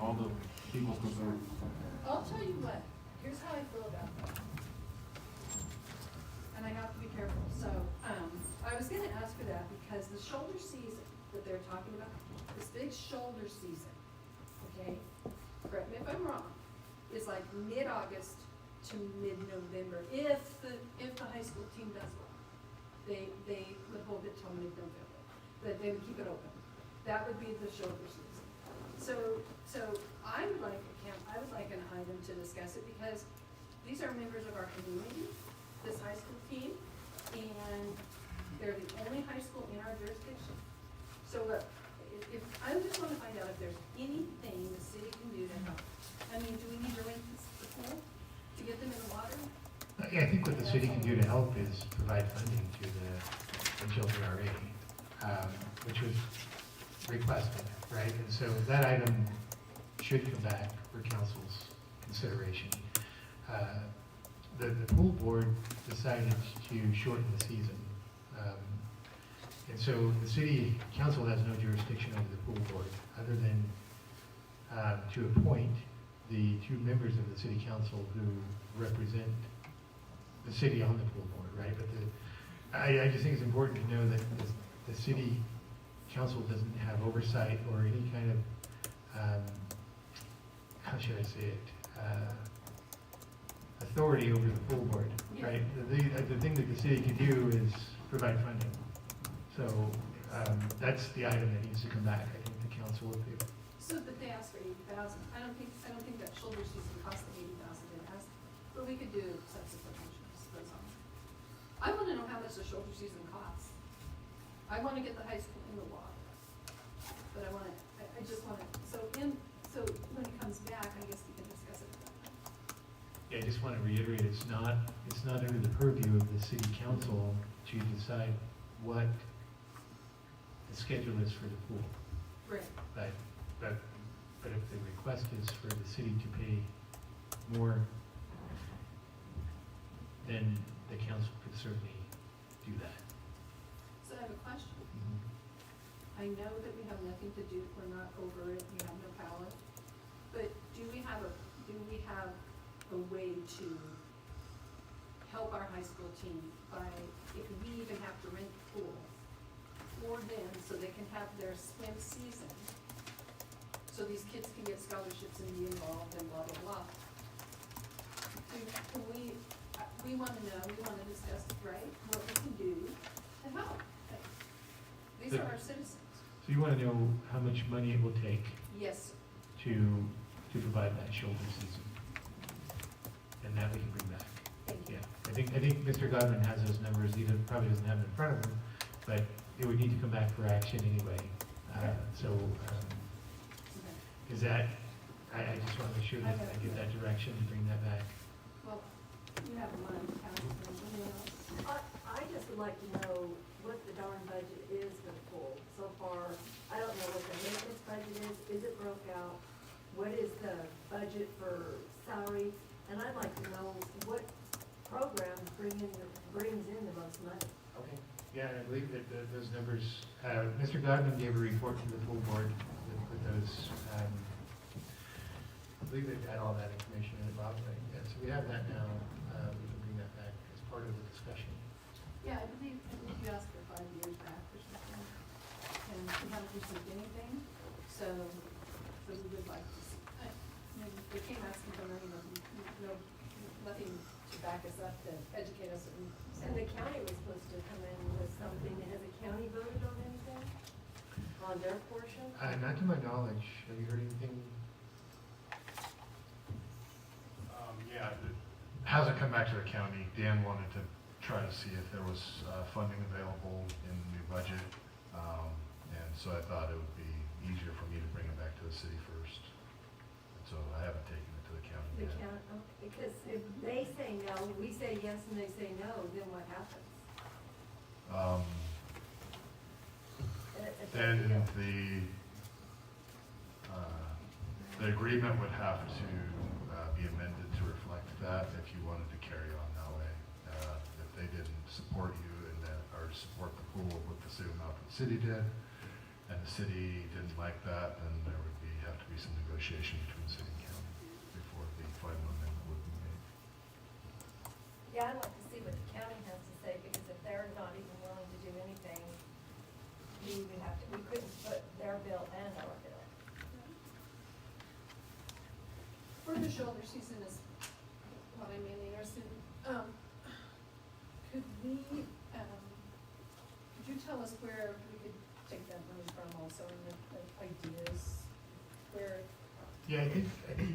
all the people's concerned. I'll tell you what, here's how I feel about that. And I have to be careful, so, I was gonna ask for that because the shoulder season that they're talking about, this big shoulder season, okay? Correct me if I'm wrong, is like mid-August to mid-November, if the high school team does well. They would hold it till mid-November, but they would keep it open. That would be the shoulder season. So I would like an item to discuss it because these are members of our community, this high school team, and they're the only high school in our jurisdiction. So if I just want to find out if there's anything the city can do to help. I mean, do we need to rent the pool to get them in the water? Yeah, I think what the city can do to help is provide funding to the children RA, which was requested, right? And so that item should come back for council's consideration. The pool board decided to shorten the season. And so the city council has no jurisdiction over the pool board other than to appoint the two members of the city council who represent the city on the pool board, right? But I just think it's important to know that the city council doesn't have oversight or any kind of, how should I say it, authority over the pool board, right? The thing that the city can do is provide funding. So that's the item that needs to come back. I think the council will do. So, but they asked for $80,000. I don't think that shoulder season cost them $80,000. They asked, but we could do subsequent motions. That's all. I want to know how much the shoulder season costs. I want to get the high school in the water, but I just want to. So when it comes back, I guess we can discuss it. Yeah, I just want to reiterate, it's not under the purview of the city council to decide what the schedule is for the pool. Right. But if the request is for the city to pay more, then the council could certainly do that. So I have a question. I know that we have nothing to do, we're not over it, we have no power. But do we have a way to help our high school team by, if we even have to rent the pool for them so they can have their swim season? So these kids can get scholarships and be involved and blah, blah, blah. We want to know, we want to discuss, right, what we can do to help. These are our citizens. So you want to know how much money it will take Yes, to provide that shoulder season? And that we can bring back. thank you. Yeah, I think Mr. Godwin has those numbers, he probably doesn't have them in front of him, but it would need to come back for action anyway. Is that, I just want to make sure that I get that direction to bring that back. Well, you have a month, Councilman, anything else? I just would like to know what the darn budget is for the pool. So far, I don't know what the maintenance budget is it broke out? What is the budget for salary? And I'd like to know what program brings in the most money. Okay. Yeah, and I believe that those numbers, Mr. Godwin gave a report to the full board with those, I believe they've had all that information in it, Bob, right? Yeah, so we have that now, we can bring that back as part of the discussion. Yeah, I believe you asked for 5 years back or something, and we haven't received anything, so we would like to see. They came asking for money, but nothing to back us up, to educate us. And the county was supposed to come in with something. Has the county voted on anything? On their portion? Not to my knowledge. Have you heard anything? hasn't come back to the county. Dan wanted to try to see if there was funding available in the new budget. And so I thought it would be easier for me to bring it back to the city first. And so I haven't taken it to the county The yet. count, because if they say no, we say yes and they say no, then what happens? Then the agreement would have to be amended to reflect that if you wanted to carry on that way. If they didn't support you and then, or support the pool with the same amount that the city did, and the city didn't like that, then there would have to be some negotiation between city and county before the final amendment would be made. Yeah, I'd like to see what the county has to say, because if they're not even willing to do anything, we couldn't put their bill and our bill. For the shoulder season is what I'm mainly interested in. Could you tell us where we could take that money from also, and the ideas, where? Yeah, I think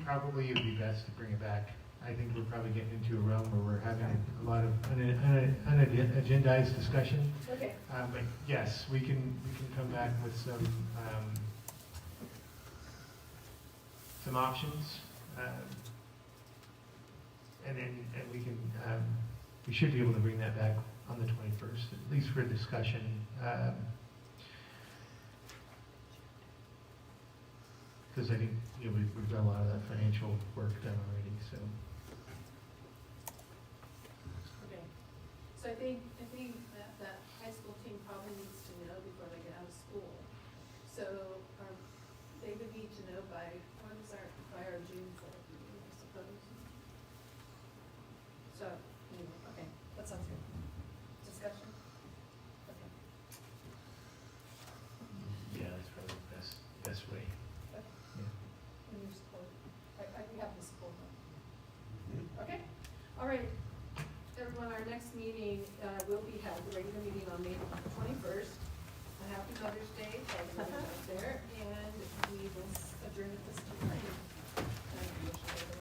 probably it would be best to bring it back. I think we're probably getting into a realm where we're having a lot of unagendized discussion. Okay. But yes, we can come back with some options. And we should be able to bring that back on the 21st, at least for discussion. Because I think we've done a lot of that financial work done already, so. Okay. So I think that high school team probably needs to know before they get out of school. So they would need to know by our June 4th meeting, I suppose. So, anyway, okay, that sounds good. Discussion? Okay. Yeah, that's probably the best way. Okay. Yeah. And your support, we have the support. Okay, all right. Everyone, our next meeting will be held, the regular meeting on May 21st. A happy Mother's Day to everyone out there, and we will adjourn at this time.